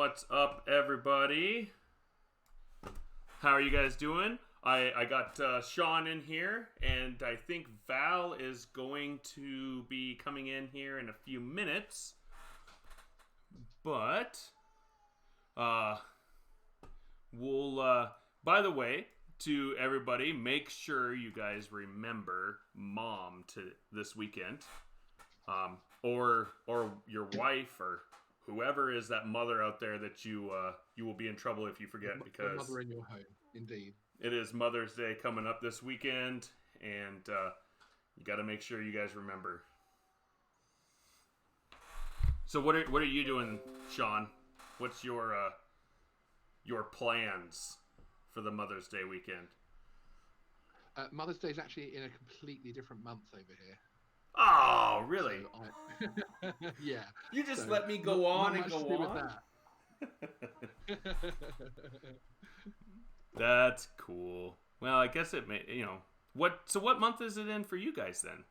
What's up, everybody? How are you guys doing? I got Sean in here, and I think Val is going to be coming in here in a few minutes. But, by the way, to everybody, make sure you guys remember Mom to this weekend. Or your wife, or whoever is that mother out there that you will be in trouble if you forget, because mother in your home, indeed. It is Mother's Day coming up this weekend, and you got to make sure you guys remember. So what are you doing, Sean? What's your plans for the Mother's Day weekend? Mother's Day is actually in a completely different month over here. Oh, really? So yeah. You just let me go on and go on? With that. That's cool. Well, I guess it may, what month is it in for you guys then?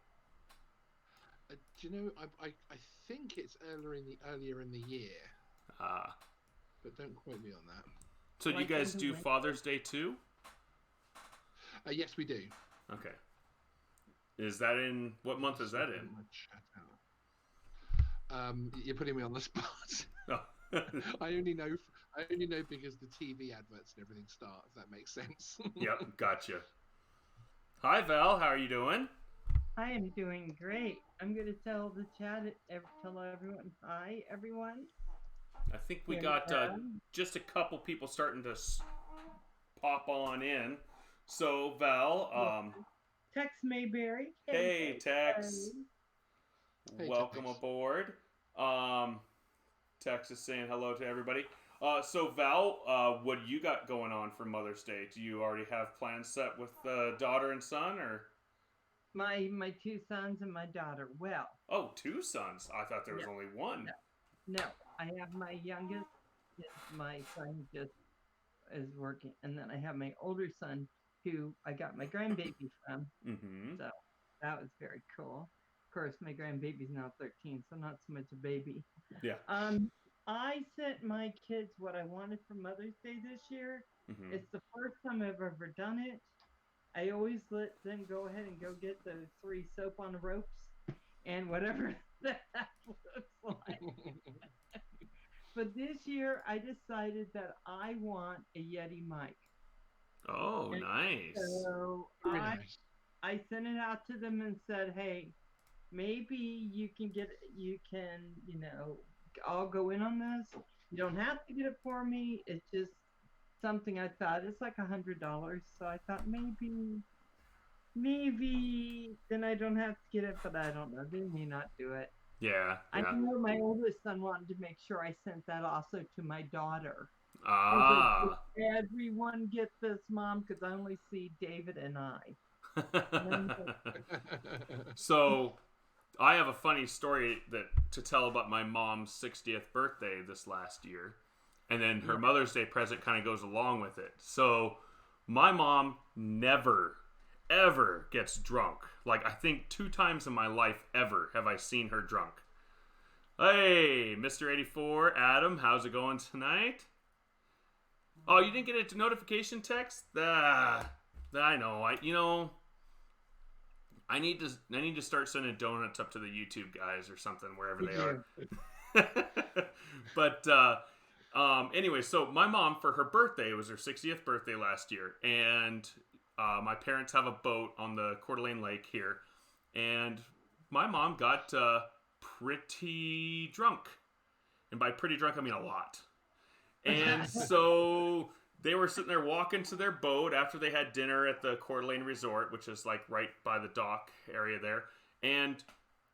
Do you know, I think it's earlier in the year. But don't quote me on that. So do you guys do Father's Day too? Yes, we do. Okay. Is that in, what month is that in? You're putting me on the spot. Oh. I only know because the TV adverts and everything start, if that makes sense. Yep, gotcha. Hi, Val. How are you doing? I am doing great. I'm going to tell the chat, tell everyone, hi, everyone. I think we got just a couple people starting to pop on in. So, Val, Tex Mayberry. Hey, Tex. Welcome aboard. Tex is saying hello to everybody. So, Val, what do you got going on for Mother's Day? Do you already have plans set with daughter and son, or? My two sons and my daughter. Well. Oh, two sons. I thought there was only one. No, I have my youngest. My son just is working, and then I have my older son, who I got my grandbaby from. Mm-hmm. So that was very cool. Of course, my grandbaby's now 13, so not so much a baby. Yeah. I sent my kids what I wanted for Mother's Day this year. Mm-hmm. It's the first time I've ever done it. I always let them go ahead and go get those 3 soap on the ropes and whatever that looks like. But this year, I decided that I want a Yeti mic. Oh, and nice. So I sent it out to them and said, hey, maybe you can, I'll go in on this. You don't have to get it for me. It's just something I thought. It's like $100. So I thought maybe then I don't have to get it, but I don't know. They may not do it. Yeah. I know my oldest son wanted to make sure I sent that also to my daughter. Ah. Like, everyone get this, Mom, because I only see David and I. So, I have a funny story to tell about my mom's 60th birthday this last year. And then her Mother's Day present kind of goes along with it. So, my mom never, ever gets drunk. Like, I think 2 times in my life ever have I seen her drunk. Hey, Mr. 84, Adam, how's it going tonight? Oh, you didn't get a notification text? I know. I need to start sending donuts up to the YouTube guys or something, wherever they are. But anyway, so my mom, for her birthday, it was her 60th birthday last year, and my parents have a boat on the Coeur d'Alene Lake here, and my mom got pretty drunk. And by pretty drunk, I mean a lot. And so they were sitting there walking to their boat after they had dinner at the Coeur d'Alene Resort, which is like right by the dock area there. And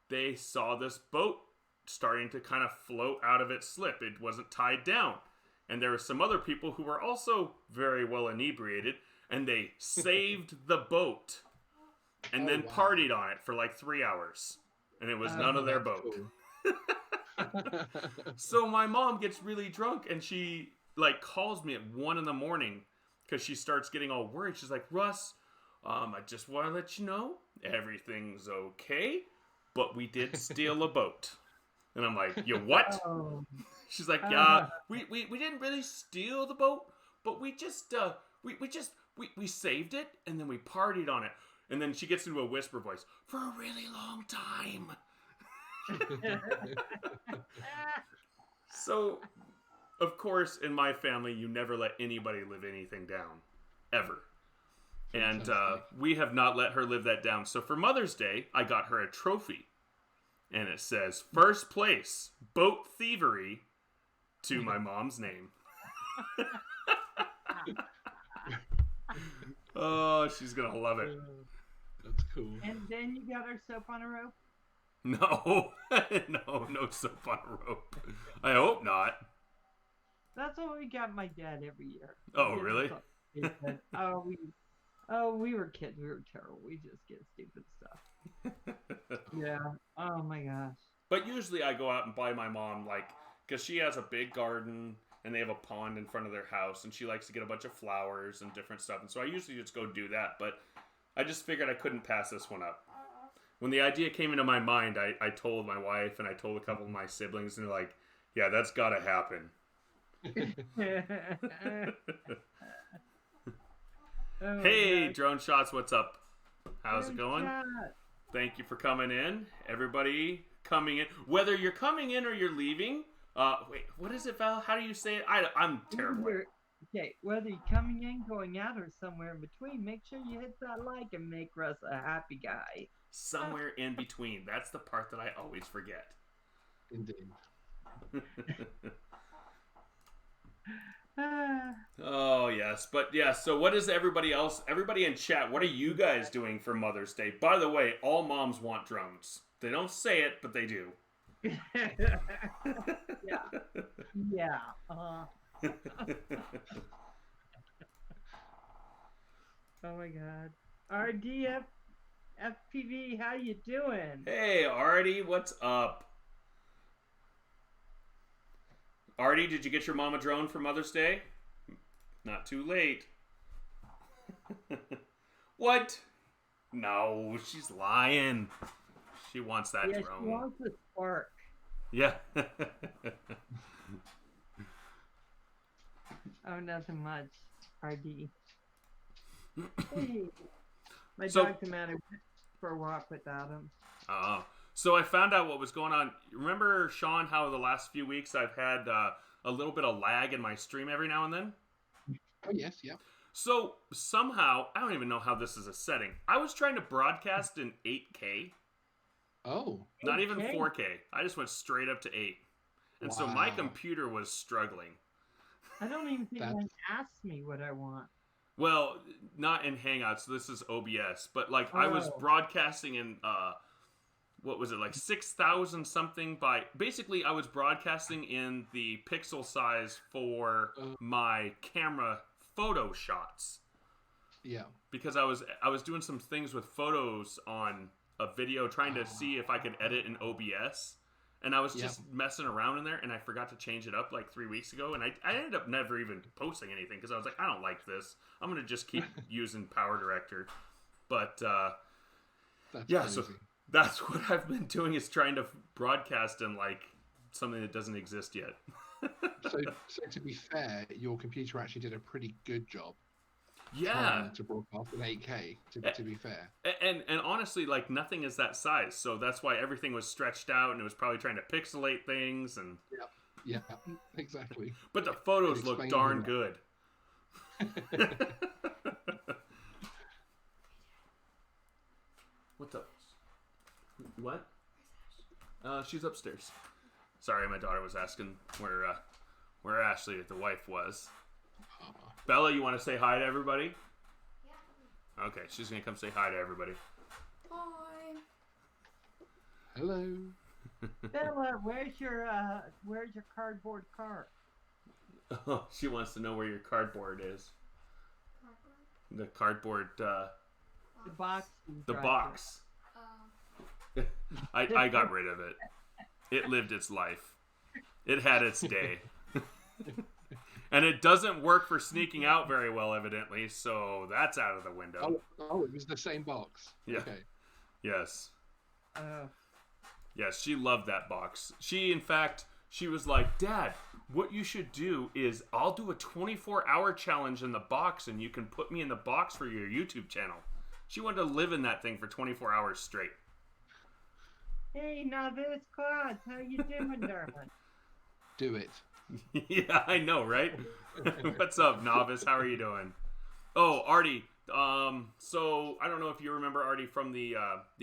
they saw this boat starting to kind of float out of its slip. It wasn't tied down. And there were some other people who were also very well inebriated, and they saved the boat and then partied on it for like 3 hours. And it was none of their boat. Cool. So my mom gets really drunk, and she calls me at 1 a.m. because she starts getting all worried. She's like, Russ, I just want to let you know everything's okay, but we did steal a boat. And I'm like, you what? Oh. She's like, yeah, we didn't really steal the boat, but we just we saved it and then we partied on it. And then she gets into a whisper voice, for a really long time. So, of course, in my family, you never let anybody live anything down, ever. And we have not let her live that down. So for Mother's Day, I got her a trophy. And it says, first place, boat thievery, to my mom's name. Oh, she's going to love it. That's cool. And then you got her soap on a rope? No. No soap on a rope. I hope not. That's what we got my dad every year. Oh, really? We were kids. We were terrible. We just get stupid stuff. Yeah. Oh, my gosh. But usually I go out and buy my mom, like, because she has a big garden and they have a pond in front of their house and she likes to get a bunch of flowers and different stuff. And so I usually just go do that. But I just figured I couldn't pass this one up. When the idea came into my mind, I told my wife and I told a couple of my siblings, and they're like, yeah, that's got to happen. Oh, hey, gosh. Drone Shots, what's up? How's it Drone going? Shot. Thank you for coming in. Everybody coming in. Whether you're coming in or you're leaving. Wait, what is it, Val? How do you say it? I'm terrible. Okay, whether you're coming in, going out, or somewhere in between, make sure you hit that like and make Russ a happy guy. Somewhere in between. That's the part that I always forget. Indeed. Oh, yes. But, yeah, so what is everybody in chat, what are you guys doing for Mother's Day? By the way, all moms want drones. They don't say it, but they do. Yeah. Oh my God. RDF FPV, how you doing? Hey, Artie, what's up? Artie, did you get your mom a drone for Mother's Day? Not too late. What? No, she's lying. She wants that drone. She wants the spark. Yeah. Oh, nothing much. RD. Hey. My dog Commander went for a walk without him. Oh. So I found out what was going on. Remember, Sean, how the last few weeks I've had a little bit of lag in my stream every now and then? Oh, yes, yeah. So somehow, I don't even know how this is a setting. I was trying to broadcast in 8K. Oh. Not even 4K. I just went straight up to 8. And so my computer was struggling. I don't even think anyone asked me what I want. Well, not in Hangouts. This is OBS. But, like, I was broadcasting in, what was it, like 6,000 something by... Basically, I was broadcasting in the pixel size for my camera photo shots. Yeah. Because I was doing some things with photos on a video, trying to see if I could edit in OBS. And I was just messing around in there, and I forgot to change it up like 3 weeks ago. And I ended up never even posting anything because I was like, I don't like this. I'm going to just keep using Power Director. But, that's yeah, crazy. so that's what I've been doing, is trying to broadcast in like something that doesn't exist yet. So to be fair, your computer actually did a pretty good job. Yeah, to broadcast in 8K. To be fair, and honestly, like, nothing is that size, so that's why everything was stretched out, and it was probably trying to pixelate things, and yeah, exactly. But the photos look darn good. What's up? What? She's upstairs. Sorry, my daughter was asking where Ashley, the wife, was. Bella, you want to say hi to everybody? Yeah. Okay, she's gonna come say hi to everybody. Hi. Hello. Bella, where's your cardboard cart? Oh, she wants to know where your cardboard is. Cardboard? The cardboard. The box. The box. I got rid of it. It lived its life. It had its day. And it doesn't work for sneaking out very well, evidently, so that's out of the window. Oh, it was the same box. Yeah. Okay. Yes. Yes, she loved that box. In fact, she was like, Dad, what you should do is I'll do a 24-hour challenge in the box and you can put me in the box for your YouTube channel. She wanted to live in that thing for 24 hours straight. Hey, Novice Claus, how you doing, darling? Do it. Yeah, I know, right? What's up, Novice? How are you doing? Oh, Artie. So I don't know if you remember Artie from the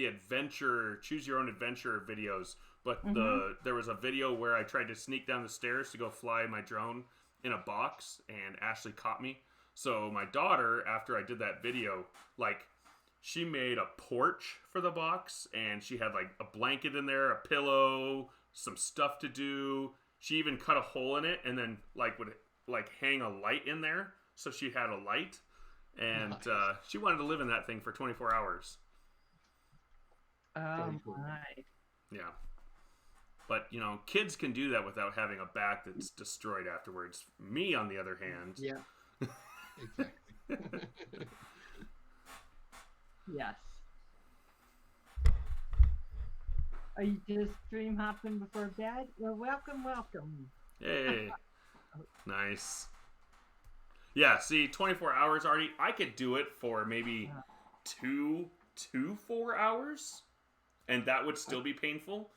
adventure, choose your own adventure videos, but there was a video where I tried to sneak down the stairs to go fly my drone in a box, and Ashley caught me. So my daughter, after I did that video, like, she made a porch for the box, and she had like a blanket in there, a pillow, some stuff to do. She even cut a hole in it and then would hang a light in there, so she had a light. And Nice. She wanted to live in that thing for 24 hours. Oh, cool. my. Yeah. But, kids can do that without having a back that's destroyed afterwards. Me, on the other hand. Yeah. Exactly. Yes. Are you just stream hopping before bed? Well, welcome. Hey. Nice. Yeah, see, 24 hours, Artie, I could do it for maybe 4 hours, and that would still be painful.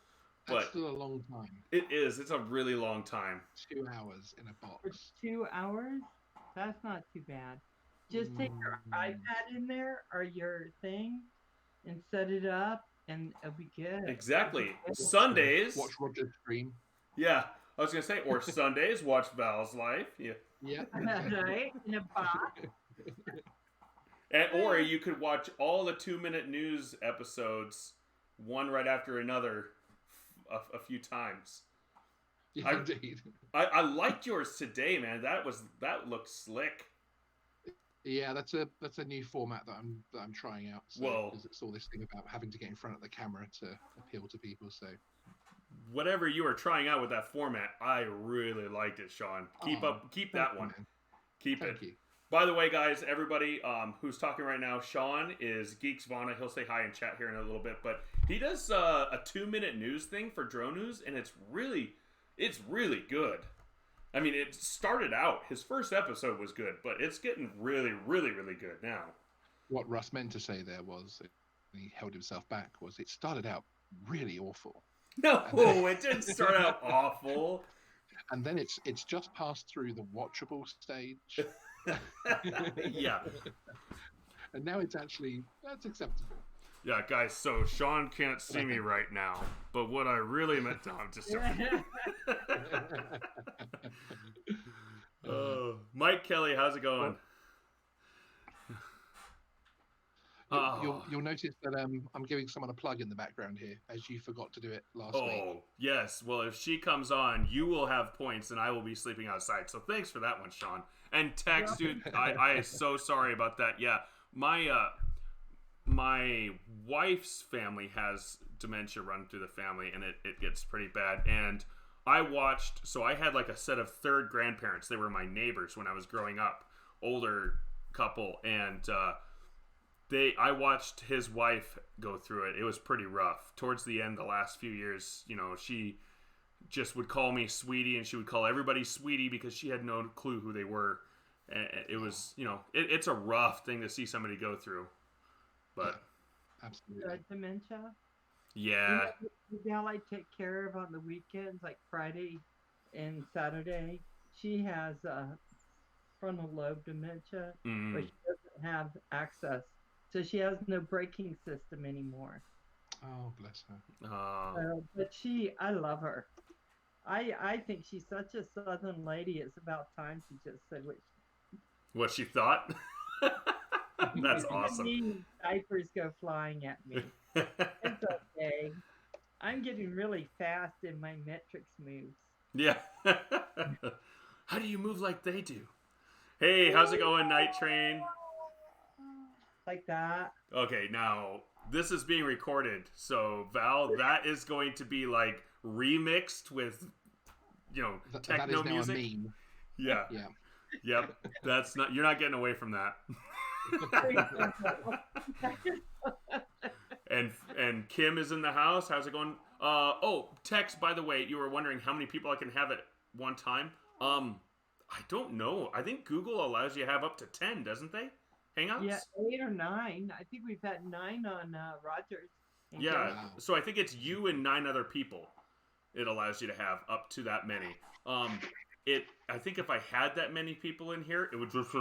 That's But still a long time. it is. It's a really long time. 2 hours in a For box. 2 hours? That's not too bad. Just take your iPad in there or your thing and set it up, and it'll be good. Exactly. Sundays. Watch Roger stream. Yeah, I was going to say, or Sundays, watch Val's Life. Yeah. Yeah. Right? In a box. Or you could watch all the 2-minute news episodes, one right after another, a few times. Yeah, indeed. I liked yours today, man. That looked slick. Yeah, that's a new format that I'm trying out. So, Well- because it's all this thing about having to get in front of the camera to appeal to people. So Whatever you were trying out with that format, I really liked it, Sean. Keep thank that you, one. man. Keep Thank it. you. By the way, guys, everybody who's talking right now, Sean is Geeks Vana. He'll say hi in chat here in a little bit, but he does a 2-minute news thing for Drone News, and it's really good. I mean, it started out, his first episode was good, but it's getting really, really, really good now. What Russ meant to say there was, and he held himself back, was it started out really awful, No, it didn't start out awful. and then it's just passed through the watchable stage, Yeah. and now that's acceptable. Yeah, guys, so Sean can't see me right now, but what I really meant to... I'm just joking. Mike Kelly, how's it going? You'll notice that I'm giving someone a plug in the background here, as you forgot to do it last week. Oh, yes. Well, if she comes on, you will have points, and I will be sleeping outside. So thanks for that one, Sean. And Tex, dude, I am so sorry about that. Yeah, my wife's family has dementia run through the family, and it gets pretty bad. And I had like a set of third grandparents. They were my neighbors when I was growing up, older couple, and I watched his wife go through it. It was pretty rough. Towards the end, the last few years, she just would call me sweetie, and she would call everybody sweetie because she had no clue who they were. And it was, it's a rough thing to see somebody go through. But Absolutely. Dementia. yeah, The gal I take care of on the weekends, like Friday and Saturday, she has frontal lobe dementia, but she doesn't have access. So she has no braking system anymore. Oh, bless her. But I love her. I think she's such a southern lady. It's about time she just said what she thought. That's awesome. Diapers go flying at me. It's okay. I'm getting really fast in my metrics moves. Yeah. How do you move like they do? Hey, how's it going, Night Train? Like that. Okay, now this is being recorded, so Val, that is going to be like remixed with, techno that is now music. A meme. Yeah. Yeah. Yep. You're not getting away from that. And Kim is in the house. How's it going? Tex, by the way, you were wondering how many people I can have at one time. I don't know. I think Google allows you to have up to 10, doesn't they? Hangouts? Yeah, 8 or 9. I think we've had 9 on Rogers. Yeah, so I think it's you and 9 other people. It allows you to have up to that many. I think if I had that many people in here, it would just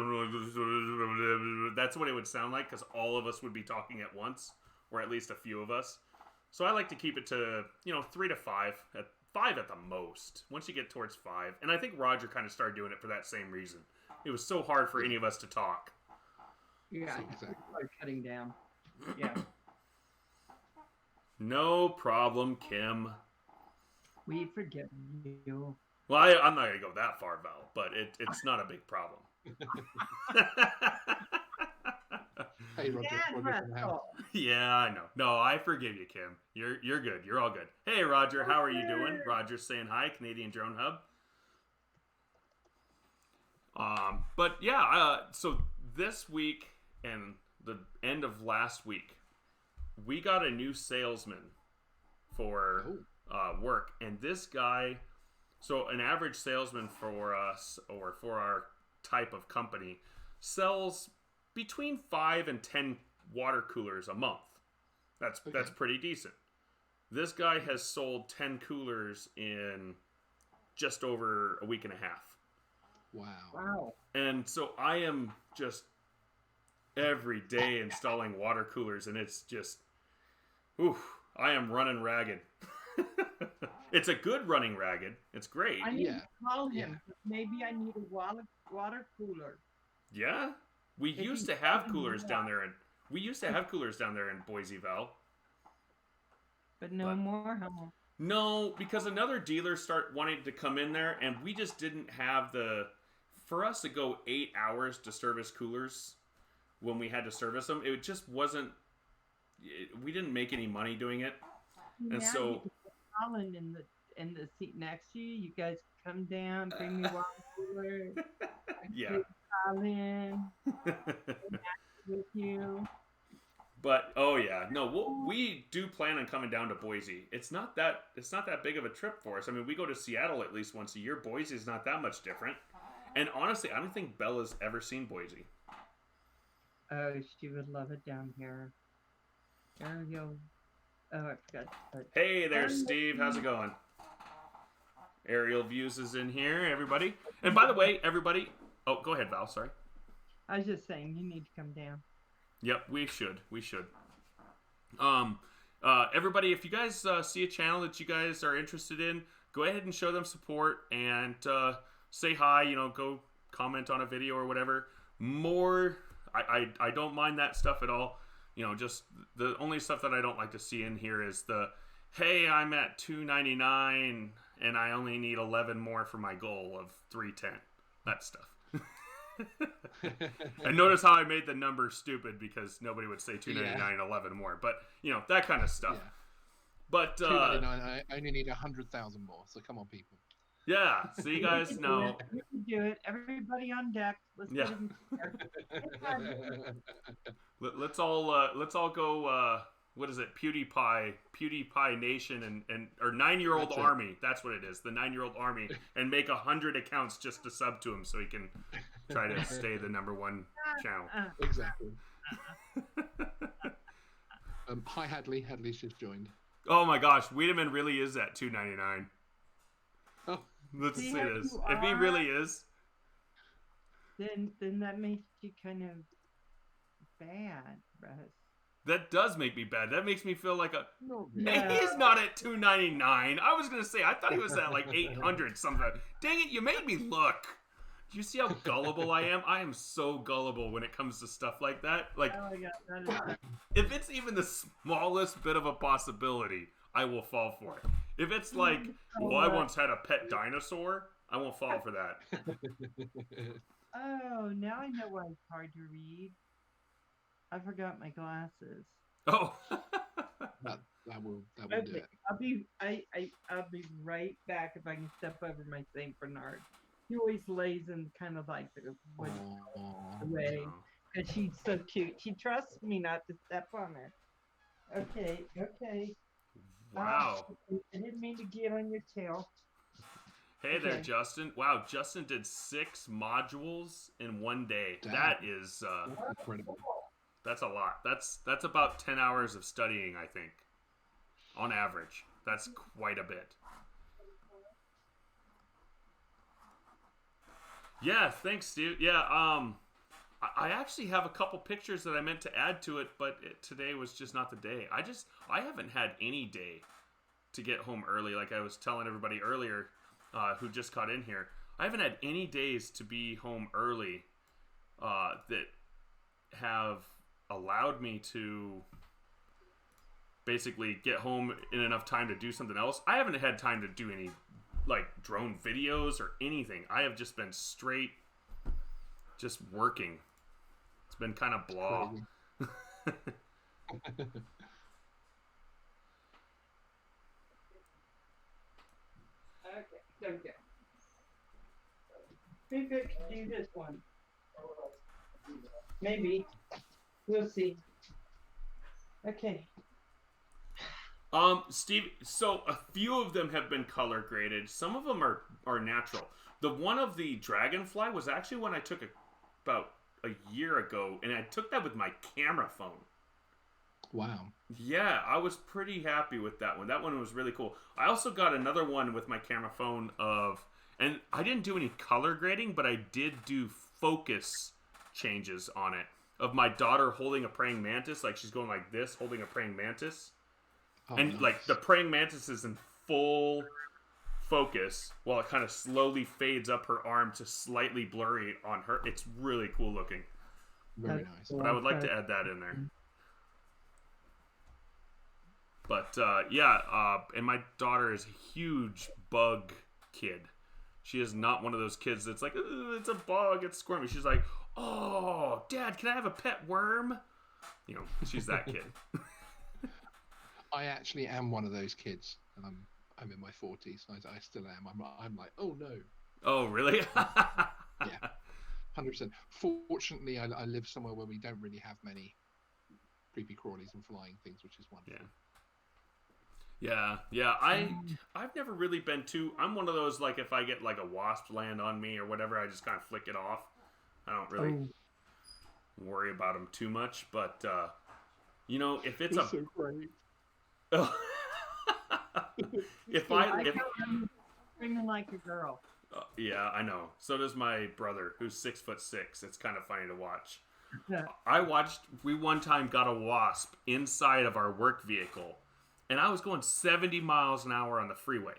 that's what it would sound like, because all of us would be talking at once, or at least a few of us. So I like to keep it to 3 to 5, at 5 at the most. Once you get towards 5, and I think Roger kind of started doing it for that same reason. It was so hard for any of us to talk. Yeah, exactly. Cutting down. Yeah. No problem, Kim. We forgive you. Well, I'm not going to go that far, Val, but it's not a big problem. Hey, Roger. Yeah, I know. No, I forgive you, Kim. You're good. You're all good. Hey, Roger, how are you doing? Roger's saying hi, Canadian Drone Hub. But yeah, so this week and the end of last week, we got a new salesman for work, and this guy, so an average salesman for us, or for our type of company, sells between 5 and 10 water coolers a month. That's pretty decent. This guy has sold 10 coolers in just over a week and a half. Wow. And so I am just every day installing water coolers, and it's just, I am running ragged. It's a good running ragged. It's great. I need to call him. Maybe I need a water cooler. Yeah. We used to have coolers down there, and we used to have coolers down there in Boise, Val. But no more, huh? No, because another dealer started wanting to come in there, and we just didn't have for us to go 8 hours to service coolers when we had to service them, it just wasn't, we didn't make any money doing it. And now so you can put Colin in the seat next to you. You guys come down, bring me water cooler. Yeah. Colin with you. But we do plan on coming down to Boise. It's not that big of a trip for us. I mean, we go to Seattle at least once a year. Boise is not that much different. And honestly, I don't think Bella's ever seen Boise. Oh, she would love it down here. Ariel. Oh, I forgot. Hey there, Steve. How's it going? Aerial Views is in here, everybody. And by the way, everybody. Oh, go ahead, Val. Sorry. I was just saying, you need to come down. Yep, we should. Everybody, if you guys see a channel that you guys are interested in, go ahead and show them support and say hi. Go comment on a video or whatever. I don't mind that stuff at all. Just the only stuff that I don't like to see in here is hey, I'm at $2.99 and I only need 11 more for my goal of $3.10. That stuff. And notice how I made the number stupid, because nobody would say $2.99 11 more, but that kind of stuff. Yeah. But $2.99, I only need 100,000 more. So come on, people. Yeah, so you guys know. You can do it. Everybody on deck. Let's get it Let's all go. What is it? PewDiePie Nation and or 9-year-old army. That's what it is. The 9-year-old army, and make 100 accounts just to sub to him so he can try to stay the #1 channel. Exactly. Hi Hadley. Hadley's just joined. Oh my gosh, Wiedemann really is at $2.99. Oh, let's say this. If he really is, then that makes you kind of bad, Russ. That does make me bad. That makes me feel like Yeah. He's not at $2.99. I was gonna say, I thought he was at like 800 something. Dang it, you made me look. Do you see how gullible I am? I am so gullible when it comes to stuff like that. Like, oh my God, that is... if it's even the smallest bit of a possibility, I will fall for it. If it's like, well, I once had a pet dinosaur, I won't fall for that. Oh, now I know why it's hard to read. I forgot my glasses. Oh. that will Okay, do it. I'll be right back if I can step over my Saint Bernard. He always lays in kind of like the way, because she's so cute. She trusts me not to step on her. Okay. Wow. I didn't mean to get on your tail. Hey there, Justin. Wow, Justin did 6 modules in one day. Damn. That is Incredible. That's a lot. That's about 10 hours of studying, I think, on average. That's quite a bit. Yeah, thanks, Steve. Yeah, I actually have a couple pictures that I meant to add to it, but today was just not the day. I haven't had any day to get home early, like I was telling everybody earlier, who just caught in here. I haven't had any days to be home early that have allowed me to basically get home in enough time to do something else. I haven't had time to do any like drone videos or anything. I have just been straight just working. It's been kind of blah. Okay. Maybe I could do this one. Maybe. We'll see. Okay. Steve, so a few of them have been color graded. Some of them are natural. The one of the dragonfly was actually one I took about a year ago, and I took that with my camera phone. Wow. Yeah, I was pretty happy with that one. That one was really cool. I also got another one with my camera phone and I didn't do any color grading, but I did do focus changes on it. Of my daughter holding a praying mantis, like she's going like this, holding a praying mantis. Oh, And nice. like the praying mantis is in full focus while it kind of slowly fades up her arm to slightly blurry on her. It's really cool looking. Very nice. But I would like to add that in there. But and my daughter is a huge bug kid. She is not one of those kids that's like, it's a bug, it's squirmy. She's like, oh, Dad, can I have a pet worm? You know, she's that kid. I actually am one of those kids. I'm in my 40s. I still am. I'm like, oh no. Oh, really? Yeah, 100%. Fortunately, I live somewhere where we don't really have many creepy crawlies and flying things, which is wonderful. Yeah. I've never really been too. I'm one of those, like, if I get like a wasp land on me or whatever, I just kind of flick it off. I don't really worry about them too much. But you know, if it's so great. if screaming like a girl. Yeah, I know. So does my brother, who's 6'6". It's kind of funny to watch. Yeah. We one time got a wasp inside of our work vehicle, and I was going 70 miles an hour on the freeway,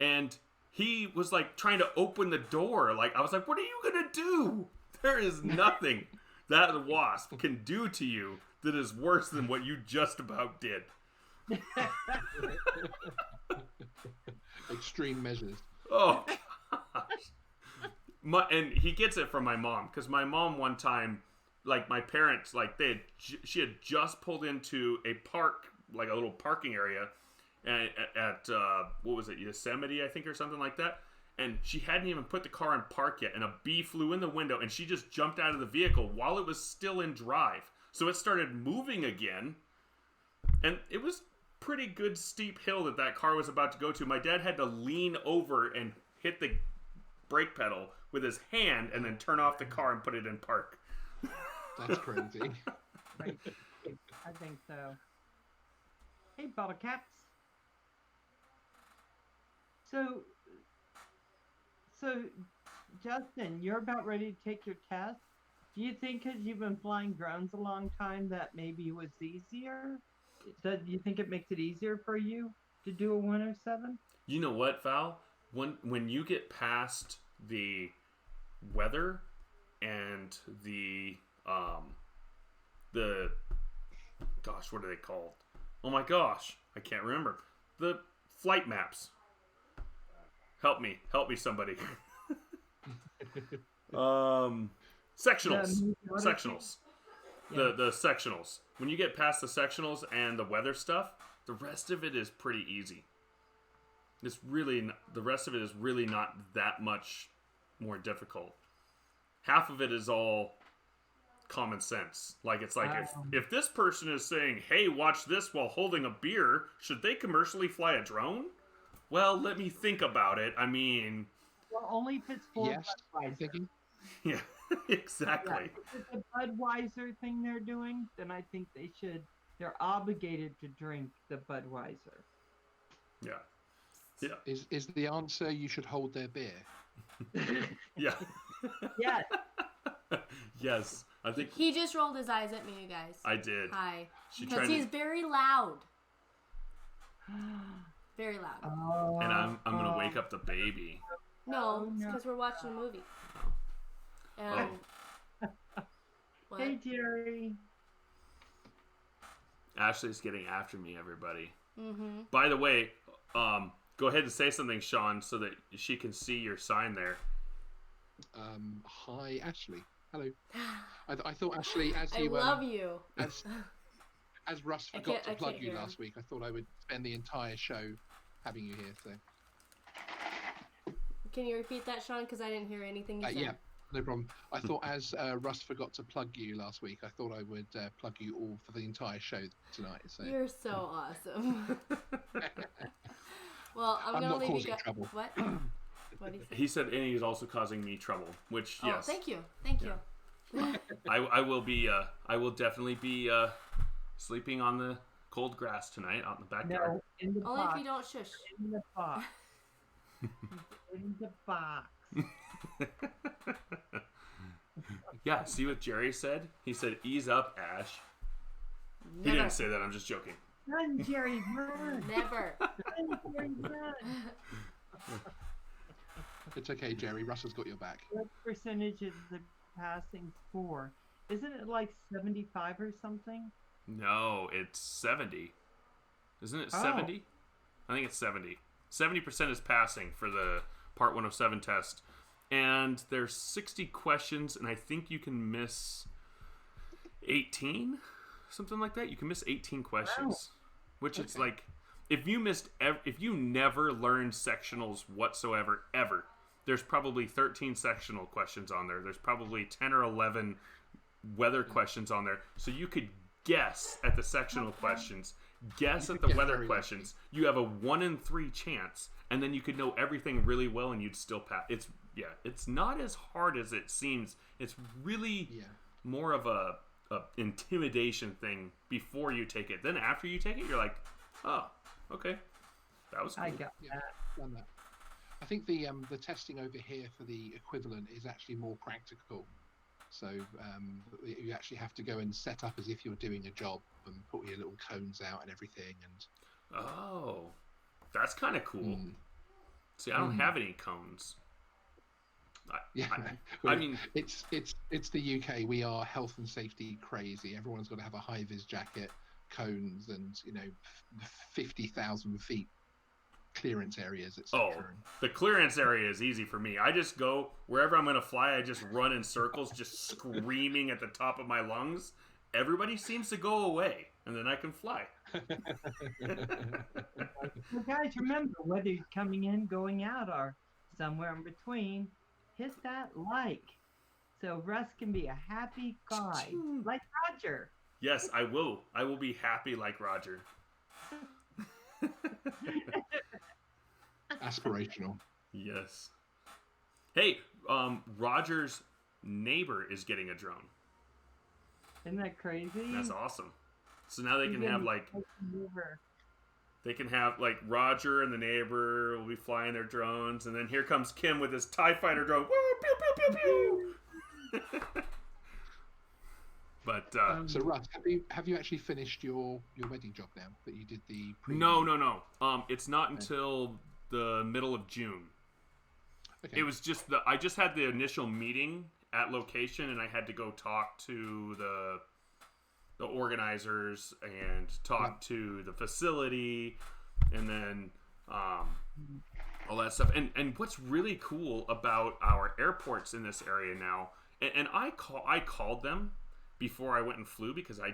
and he was like trying to open the door. Like, I was like, what are you gonna do? There is nothing that wasp can do to you that is worse than what you just about did. Extreme measures. Oh gosh. And he gets it from my mom, because my mom one time, like, my parents, like, she had just pulled into a park, like a little parking area at what was it, Yosemite, I think, or something like that. And she hadn't even put the car in park yet, and a bee flew in the window, and she just jumped out of the vehicle while it was still in drive. So it started moving again, and it was pretty good steep hill that car was about to go to. My dad had to lean over and hit the brake pedal with his hand and then turn off the car and put it in park. That's crazy. Right. I think so. Hey, bottle caps. So, Justin, you're about ready to take your test. Do you think, because you've been flying drones a long time, that maybe it was easier? Do you think it makes it easier for you to do a 107? You know what, Val? When you get past the weather and the gosh, what are they called? Oh my gosh, I can't remember. The flight maps. Help me, somebody. Sectionals. Sectionals. Yeah. The sectionals. When you get past the sectionals and the weather stuff, the rest of it is pretty easy. The rest of it is really not that much more difficult. Half of it is all common sense. Like, it's like, if this person is saying, hey, watch this while holding a beer, should they commercially fly a drone? Well, let me think about it. I mean... Well, only if it's full Yes, I'm Budweiser. thinking. Yeah, exactly. Yeah, if it's a Budweiser thing they're doing, then I think they're obligated to drink the Budweiser. Yeah. Yeah. Is the answer you should hold their beer? Yeah. Yes. Yes. I think He just rolled his eyes at me, you guys. I did. Hi. She Because tried he's to, very loud. Very loud. and I'm gonna wake up the baby. No, it's no. because we're watching a movie. Oh. And what? Hey, Jerry. Ashley's getting after me, everybody. Mm-hmm. By the way, go ahead and say something, Sean, so that she can see your sign there. Hi, Ashley. Hello. I thought, Ashley, as I you love you. as Russ I forgot can't- to I plug can't you hear last week, I thought I would spend the entire show having you here. So Can you repeat that, Sean? Because I didn't hear anything you said. yeah, no problem. I thought as Russ forgot to plug you last week, I thought I would plug you all for the entire show tonight. So You're so awesome. Well, I'm I'm gonna not leave you causing go. trouble. What? What do you say? He said, and he's also causing me trouble, which, Oh, yes. thank you. Thank you. I will be, I will definitely be sleeping on the cold grass tonight out in the backyard. No, in the Only if box. you don't shush. In the box. In the box. Yeah, see what Jerry said? He said, ease up, Ash. He Never. didn't say that, I'm just joking. Run, Jerry, run. Never. Run, Jerry, run. it's okay, Jerry. Russ has got your back. What percentage is the passing for? Isn't it like 75 or something? No, it's 70. Isn't it Oh. 70? I think it's 70. 70% is passing for the Part 107 test. And there's 60 questions, and I think you can miss 18? Something like that. You can miss 18 questions. Which it's like, if you never learned sectionals whatsoever, ever, there's probably 13 sectional questions on there. There's probably 10 or 11 weather questions on there. So you could guess at the sectional questions, guess at the get weather very questions. You have a 1 in 3 chance, and then you could know everything really well, and you'd still pass. It's not as hard as it seems. It's really more of a intimidation thing before you take it. Then after you take it, you're like, oh, okay, that was cool. I got Yeah, that. done that. I think the testing over here for the equivalent is actually more practical. So you actually have to go and set up as if you're doing a job and put your little cones out and everything. And Oh, that's kind of cool. See, I don't have any cones. yeah, I mean, it's the UK. We are health and safety crazy. Everyone's got to have a high vis jacket, cones, and 50,000 feet clearance areas, etc. oh, the clearance area is easy for me. I just go wherever I'm going to fly. I just run in circles, just screaming at the top of my lungs. Everybody seems to go away, and then I can fly. Well, guys, remember, whether you're coming in, going out, or somewhere in between, hit that like. So Russ can be a happy guy, like Roger. Yes, I will. I will be happy like Roger. Aspirational. Yes. Hey, Roger's neighbor is getting a drone. Isn't that crazy? That's awesome. So now they can He's have in like Vancouver. they can have like Roger and the neighbor will be flying their drones, and then here comes Kim with his TIE fighter drone. Woo, pew pew pew pew. But So Russ, have you actually finished your wedding job now that you did the preview? no. It's not until the middle of June. Okay. It was just I just had the initial meeting at location, and I had to go talk to the organizers and talk to the facility, and then all that stuff. And what's really cool about our airports in this area now, and I called them before I went and flew because I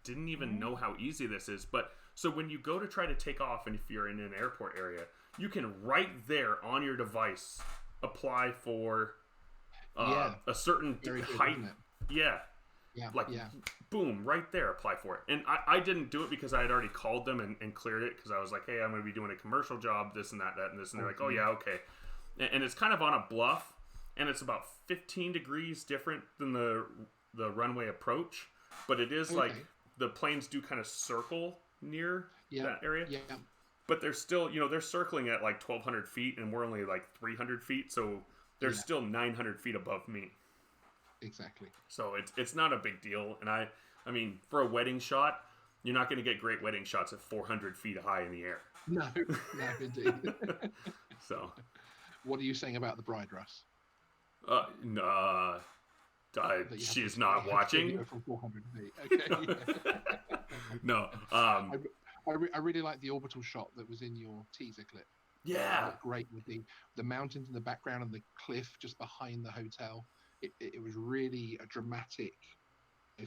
didn't even know how easy this is. But so when you go to try to take off, and if you're in an airport area, you can right there on your device apply for a certain Very good, height. isn't it? Yeah. boom, right there, apply for it. And I didn't do it because I had already called them and cleared it because I was like, hey, I'm going to be doing a commercial job, this and that, and this. And they're like, oh, yeah, okay. And it's kind of on a bluff, and it's about 15 degrees different than the runway approach. But it is like the planes do kind of circle near that area. Yeah. But they're still, they're circling at like 1,200 feet, and we're only like 300 feet. So they're still 900 feet above me. Exactly. So it's not a big deal. And I mean, for a wedding shot, you're not going to get great wedding shots at 400 feet high in the air. No, indeed. So. What are you saying about the bride, Russ? She's not watching. From 400 feet. Okay. No. I really like the orbital shot that was in your teaser clip. Yeah. Great with the mountains in the background and the cliff just behind the hotel. It was really a dramatic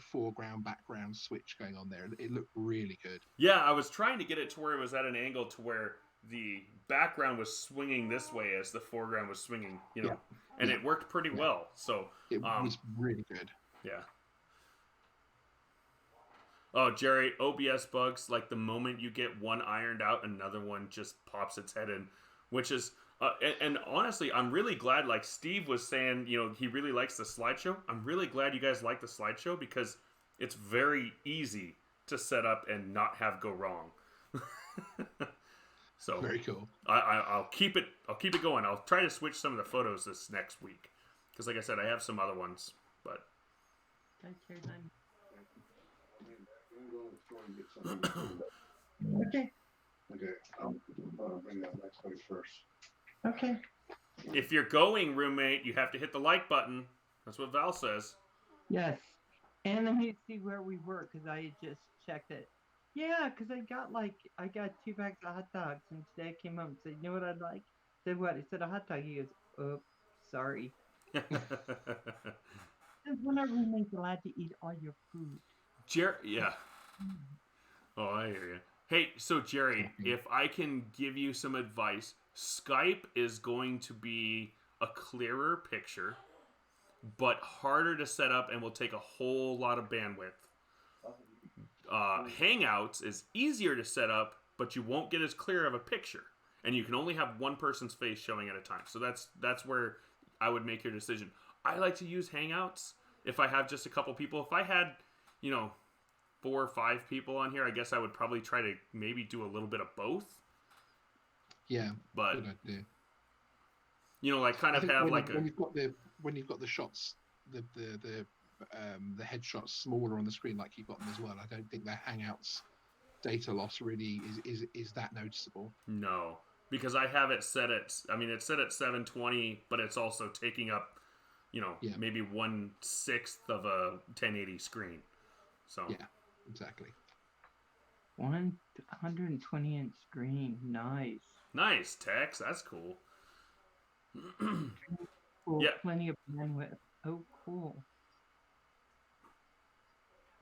foreground background switch going on there. It looked really good. Yeah, I was trying to get it to where it was at an angle to where the background was swinging this way as the foreground was swinging, and it worked pretty well. So it was really good. Yeah. Oh, Jerry, OBS bugs, like the moment you get one ironed out, another one just pops its head in, which is, and honestly, I'm really glad, like Steve was saying, he really likes the slideshow. I'm really glad you guys like the slideshow because it's very easy to set up and not have go wrong. So very cool. I'll keep it going. I'll try to switch some of the photos this next week because, like I said, I have some other ones. But okay. I'll bring that next one first. Okay. If you're going, roommate, you have to hit the like button. That's what Val says. Yes. And let me see where we were because I just checked it. Yeah, because I got 2 bags of hot dogs, and today I came home and said, you know what I'd like? I said, what? I said, a hot dog. He goes, oh, sorry. When our roommate's allowed to eat all your food. Yeah. Oh, I hear you. Hey, so Jerry, if I can give you some advice, Skype is going to be a clearer picture, but harder to set up and will take a whole lot of bandwidth. Hangouts is easier to set up, but you won't get as clear of a picture, and you can only have one person's face showing at a time. So that's where I would make your decision. I like to use Hangouts if I have just a couple people. If I had, 4 or 5 people on here, I guess I would probably try to maybe do a little bit of both. Yeah, but good idea. When you've got the shots, the headshots smaller on the screen like you've got them as well. I don't think the Hangouts data loss really is that noticeable. No, because I have it set at, it's set at 720, but it's also taking up, maybe 1/6 of a 1080 screen. So yeah, exactly. 120-inch screen, nice, Tex. That's cool. Cool. Yeah, plenty of bandwidth. Oh, cool.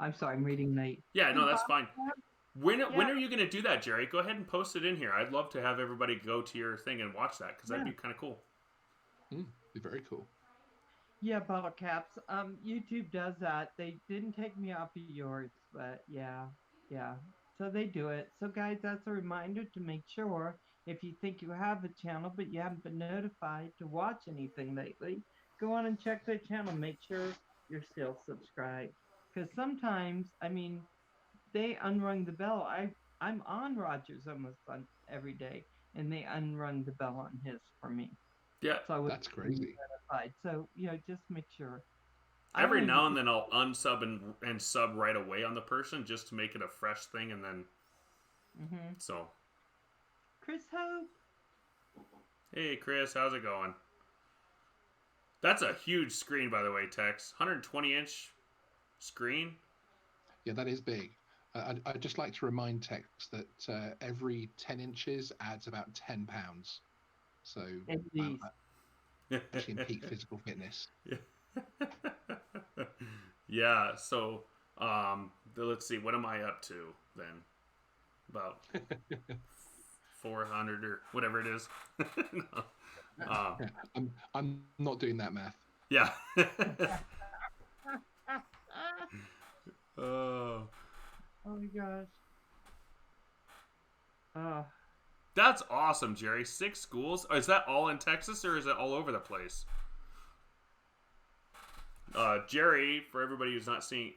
I'm sorry, I'm reading late. Yeah, no, that's fine. When are you going to do that, Jerry? Go ahead and post it in here. I'd love to have everybody go to your thing and watch that because that'd be kind of cool. Be very cool. Yeah, bottle caps. YouTube does that. They didn't take me off of yours, but yeah. So they do it. So guys, that's a reminder to make sure if you think you have a channel but you haven't been notified to watch anything lately, go on and check their channel. Make sure you're still subscribed. Because sometimes, they unrung the bell. I'm on Rogers almost every day, and they unrung the bell on his for me. Yeah, so that's crazy. Notified. So just make sure. Every now and then I'll unsub and sub right away on the person just to make it a fresh thing, and then. So. Chris Hope. Hey Chris, how's it going? That's a huge screen, by the way, Tex. 120-inch screen. Yeah, that is big. I'd just like to remind Tex that every 10 inches adds about 10 pounds. So I'm actually in peak physical fitness. Yeah, so let's see, what am I up to then? About 400 or whatever it is. No. I'm not doing that math. Yeah. Oh. Oh my gosh. Oh. That's awesome, Jerry. 6 schools? Is that all in Texas or is it all over the place? Jerry, for everybody who's not seeing,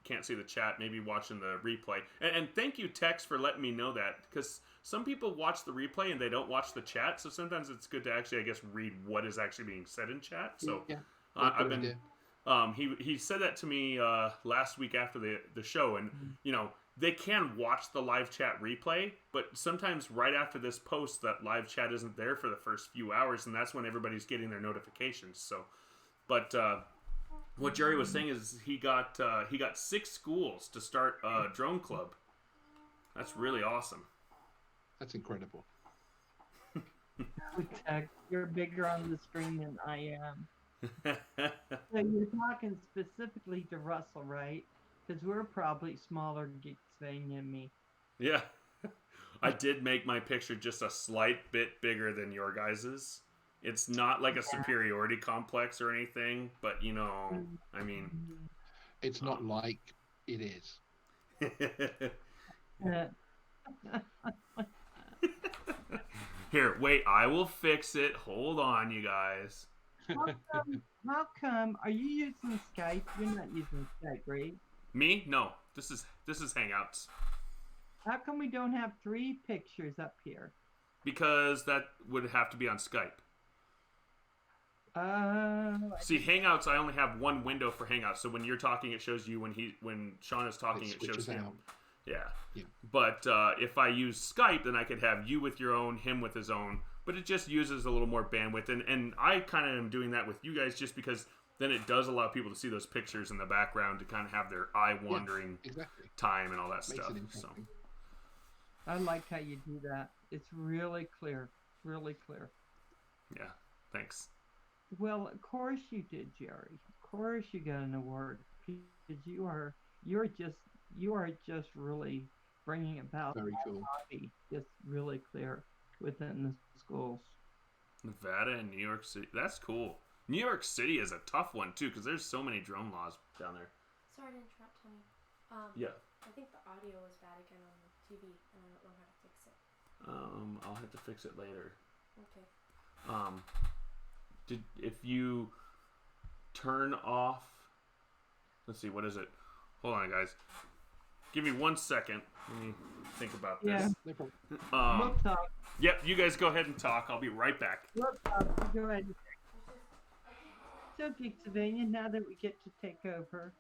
can't see the chat, maybe watching the replay, and thank you, Tex, for letting me know that, because some people watch the replay and they don't watch the chat, so sometimes it's good to actually, I guess, read what is actually being said in chat. So Yeah. I've been. He said that to me last week after the show, and they can watch the live chat replay, but sometimes right after this post, that live chat isn't there for the first few hours, and that's when everybody's getting their notifications. So, but what Jerry was saying is he got 6 schools to start a drone club. That's really awesome. That's incredible. Tex, you're bigger on the screen than I am. So you're talking specifically to Russell, right? Because we're probably smaller Geeksvania than me. Yeah. I did make my picture just a slight bit bigger than your guys's. It's not like a superiority complex or anything, but I mean, it's not like it is. Here, wait, I will fix it. Hold on, you guys. How come? Are you using Skype? You're not using Skype, right? Me? No. This is Hangouts. How come we don't have 3 pictures up here? Because that would have to be on Skype. See, Hangouts, I only have one window for Hangouts. So when you're talking, it shows you. When Sean is talking, it shows him. Yeah. But if I use Skype, then I could have you with your own, him with his own. But it just uses a little more bandwidth. And I kind of am doing that with you guys just because then it does allow people to see those pictures in the background to kind of have their eye-wandering time and all that stuff. So. I like how you do that. It's really clear. Really clear. Yeah. Thanks. Well, of course you did, Jerry. Of course you got an award because you are just really bringing about very cool. Hobby, just really clear within the schools. Nevada and New York City. That's cool. New York City is a tough one too because there's so many drone laws down there. Sorry to interrupt, Tony. Yeah. I think the audio was bad again on the TV, and I don't know how to fix it. I'll have to fix it later. Okay. If you turn off, let's see, what is it? Hold on, guys. Give me 1 second. Let me think about this. Yeah. Um, We'll talk. Yep, you guys go ahead and talk. I'll be right back. We'll talk. Go ahead. So, Geeksvania, now that we get to take over.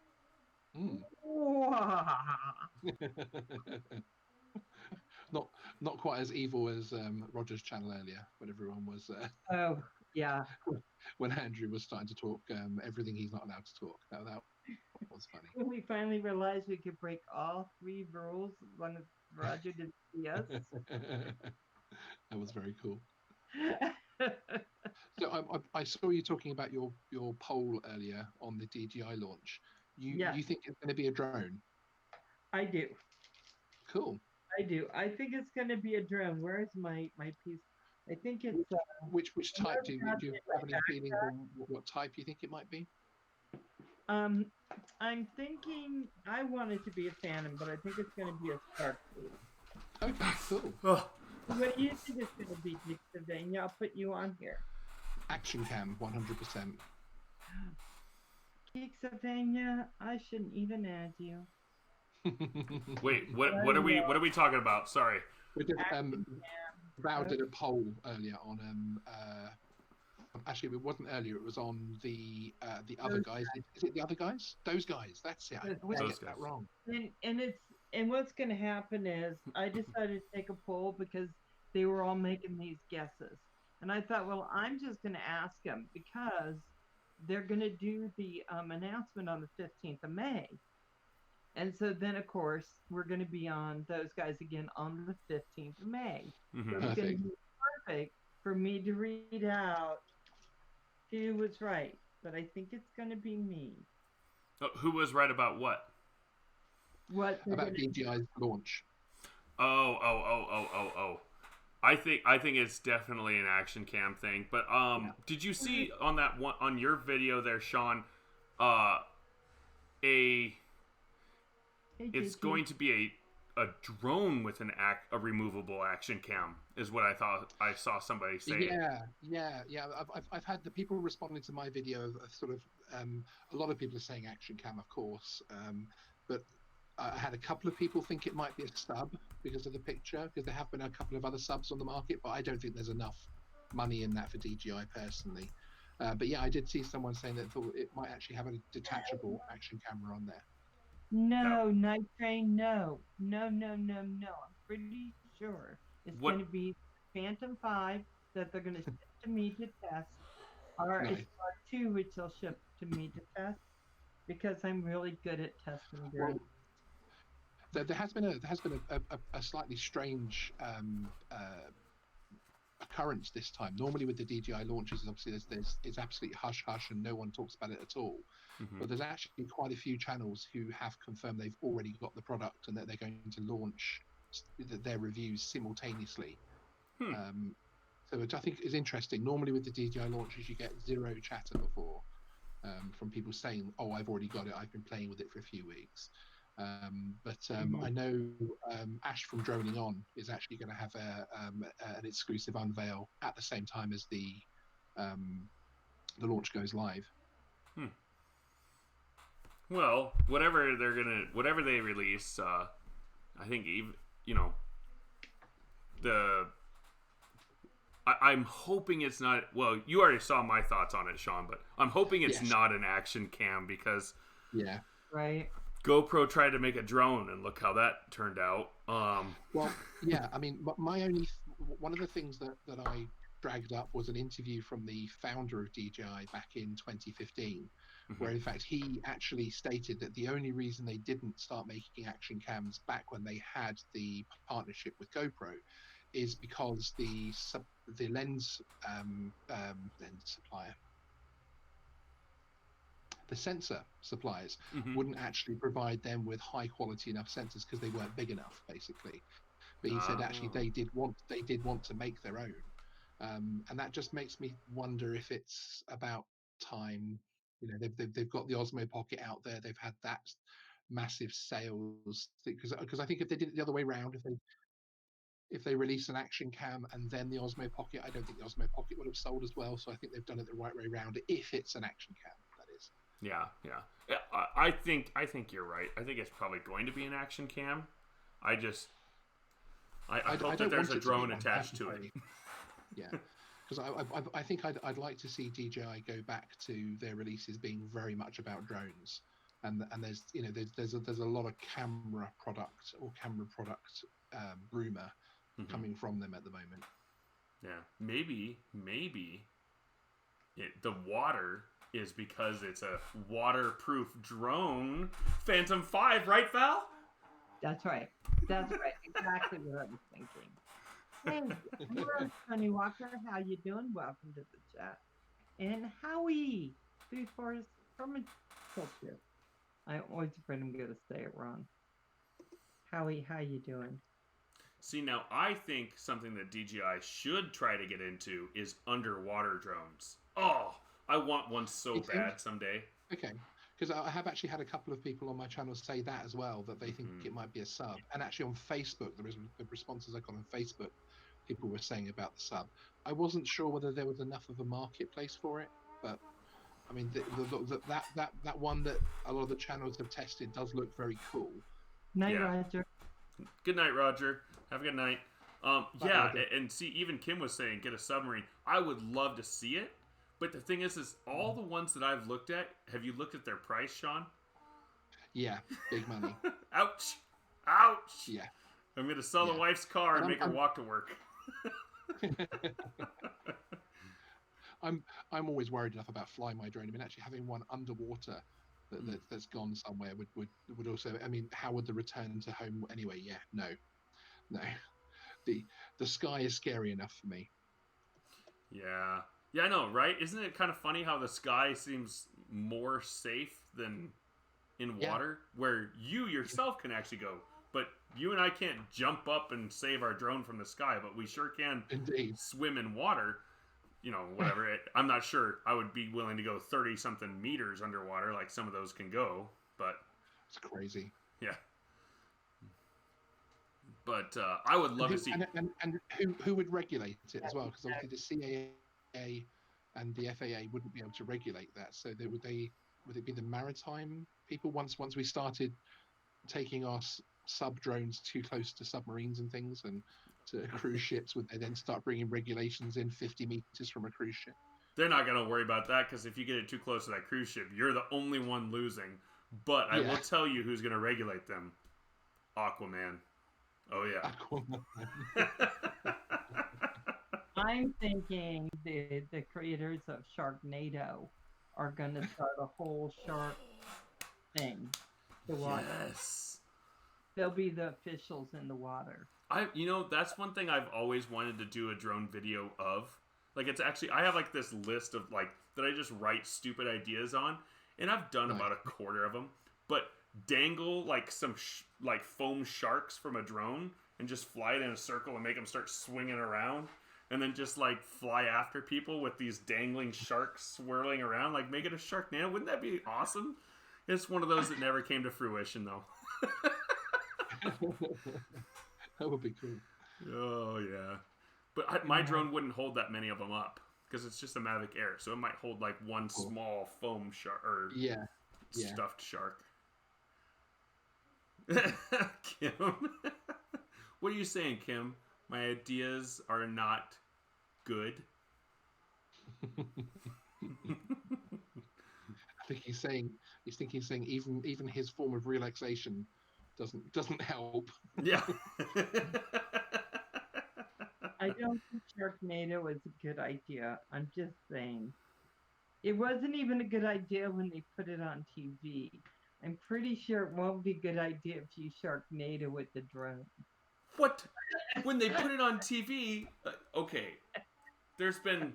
Not quite as evil as Roger's channel earlier when everyone was. Oh yeah. When Andrew was starting to talk everything he's not allowed to talk. That was funny. When we finally realized we could break all 3 rules as long as Roger didn't see us. That was very cool. So I saw you talking about your poll earlier on the DJI launch. You think it's going to be a drone? I do. Cool. I do. I think it's going to be a drone. Where's my piece? I think it's... Which type do you have any feeling on what type you think it might be? I'm thinking... I want it to be a Phantom, but I think it's going to be a Spark. Okay, cool. Oh. What do you think it's going to be, Geeksvania? I'll put you on here. Action cam, 100%. Geeksvania, I shouldn't even add you. Wait, what are we talking about? Sorry. We did Val did a poll earlier on actually it wasn't earlier, it was on the other guys. Is it the other guys? Those guys, that's it. I get that wrong. And what's gonna happen is I decided to take a poll because they were all making these guesses. And I thought, well, I'm just gonna ask them because they're gonna do the announcement on the 15th of May. And so then, of course, we're going to be on those guys again on the 15th of May. Mm-hmm. So it's going to be perfect for me to read out who was right. But I think it's going to be me. Oh, who was right about what? What about DJI's launch? Oh. I think it's definitely an action cam thing. But did you see on that one on your video there, Sean, it's going to be a drone with a removable action cam, is what I thought I saw somebody say. Yeah. I've had the people responding to my video of sort of a lot of people are saying action cam, of course, but I had a couple of people think it might be a sub because of the picture, because there have been a couple of other subs on the market, but I don't think there's enough money in that for DJI personally. But yeah, I did see someone saying that thought it might actually have a detachable action camera on there. No, Night Train, no. I'm pretty sure it's going to be Phantom 5 that they're going to ship to me to test, or it's Part 2 which they'll ship to me to test, because I'm really good at testing drones. Well, there has been a slightly strange occurrence this time. Normally with the DJI launches, obviously it's absolute hush and no one talks about it at all. Mm-hmm. But there's actually quite a few channels who have confirmed they've already got the product and that they're going to launch their reviews simultaneously. So which I think is interesting. Normally with the DJI launches, you get zero chatter before from people saying, "Oh, I've already got it. I've been playing with it for a few weeks." I know Ash from Droning On is actually going to have an exclusive unveil at the same time as the launch goes live. Well, whatever they release, I think even I'm hoping it's not. Well, you already saw my thoughts on it, Sean, but I'm hoping it's not an action cam because right. GoPro tried to make a drone, and look how that turned out. Well, yeah, I mean, one of the things that I dragged up was an interview from the founder of DJI back in 2015, where in fact he actually stated that the only reason they didn't start making action cams back when they had the partnership with GoPro is because the lens supplier, the sensor suppliers wouldn't actually provide them with high quality enough sensors because they weren't big enough, basically. But he said actually they did want to make their own, and that just makes me wonder if it's about time. They've got the Osmo Pocket out there. They've had that massive sales because I think if they did it the other way around, if they release an action cam and then the Osmo Pocket, I don't think the Osmo Pocket would have sold as well. So I think they've done it the right way around. If it's an action cam, that is. Yeah. I think you're right. I think it's probably going to be an action cam. I hope that there's a drone attached to it. Yeah, because I think I'd like to see DJI go back to their releases being very much about drones, and there's a lot of camera product rumor coming from them at the moment. Yeah, maybe the water is because it's a waterproof drone. Phantom 5, right, Val? That's right. Exactly what I was thinking. Hey, hello, Tony Walker. How you doing? Welcome to the chat. And Howie, Food Forest Permaculture. I'm always afraid I'm going to say it wrong. Howie, how you doing? See, now I think something that DJI should try to get into is underwater drones. Oh, I want one so bad someday. Okay. Because I have actually had a couple of people on my channel say that as well, that they think it might be a sub. And actually on Facebook, the responses I got on Facebook, people were saying about the sub. I wasn't sure whether there was enough of a marketplace for it, but I mean, that one that a lot of the channels have tested does look very cool. Night, Roger. Good night, Roger. Have a good night. And see, even Kim was saying, get a submarine. I would love to see it. But the thing is all the ones that I've looked at, have you looked at their price, Sean? Yeah, big money. Ouch. Yeah. I'm going to sell the wife's car and make her walk to work. I'm always worried enough about flying my drone. I mean, actually having one underwater that's gone somewhere would also. I mean, how would the return to home anyway? Yeah, no. The sky is scary enough for me. Yeah, I know, right? Isn't it kind of funny how the sky seems more safe than in water, where you yourself can actually go, but you and I can't jump up and save our drone from the sky, but we sure can swim in water. Whatever. I'm not sure I would be willing to go 30-something meters underwater like some of those can go, but... It's crazy. Yeah. But I would love to see. And who would regulate it as well? Because obviously the CAA and the FAA wouldn't be able to regulate that. So would it be the maritime people once we started taking our sub drones too close to submarines and things and to cruise ships? Would they then start bringing regulations in 50 meters from a cruise ship? They're not going to worry about that because if you get it too close to that cruise ship, you're the only one losing. But I will tell you who's going to regulate them. Aquaman. Oh, yeah. Aquaman. I'm thinking the creators of Sharknado are going to start a whole shark thing. Yes. They'll be the officials in the water. That's one thing I've always wanted to do a drone video of. Like, it's actually, I have like this list of like, that I just write stupid ideas on. And I've done about a quarter of them. But dangle like some like foam sharks from a drone and just fly it in a circle and make them start swinging around. And then just like fly after people with these dangling sharks swirling around. Like, make it a Sharknado. Wouldn't that be awesome? It's one of those that never came to fruition, though. That would be cool. Oh, yeah. But my drone wouldn't hold that many of them up because it's just a Mavic Air. So it might hold like one small foam shark or stuffed shark. Kim. What are you saying, Kim? My ideas are not good. I think he's saying even his form of relaxation doesn't help. Yeah. I don't think Sharknado is a good idea. I'm just saying. It wasn't even a good idea when they put it on TV. I'm pretty sure it won't be a good idea if you Sharknado with the drone. What? When they put it on TV, okay. There's been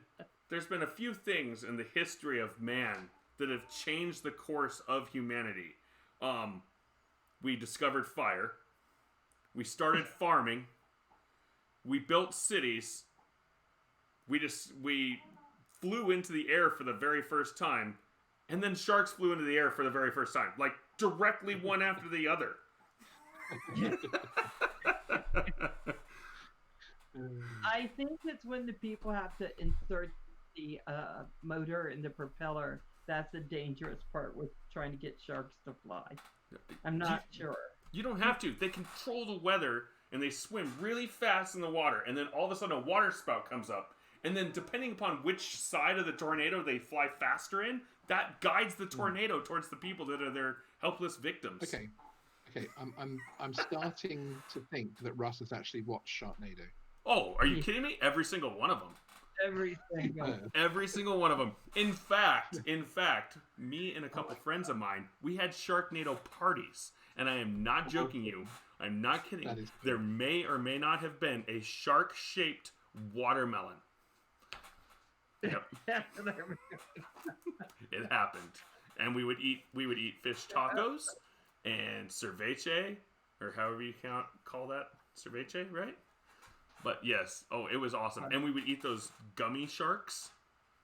a few things in the history of man that have changed the course of humanity. We discovered fire. We started farming. We built cities. We flew into the air for the very first time, and then sharks flew into the air for the very first time, like directly one after the other. I think it's when the people have to insert the motor in the propeller. That's the dangerous part with trying to get sharks to fly. I'm not sure. You don't have to. They control the weather, and they swim really fast in the water, and then all of a sudden a water spout comes up, and then depending upon which side of the tornado they fly faster in, that guides the tornado towards the people that are their helpless victims. Okay. I'm starting to think that Russ has actually watched Sharknado. Oh, are you kidding me? Every single one of them. Every single one of them. In fact, me and a couple friends of mine, we had Sharknado parties. And I am not joking you. I'm not kidding. There may or may not have been a shark-shaped watermelon. Yep. It happened. And we would eat fish tacos and ceviche, or however you call that. Ceviche, right? But yes. Oh, it was awesome. And we would eat those gummy sharks.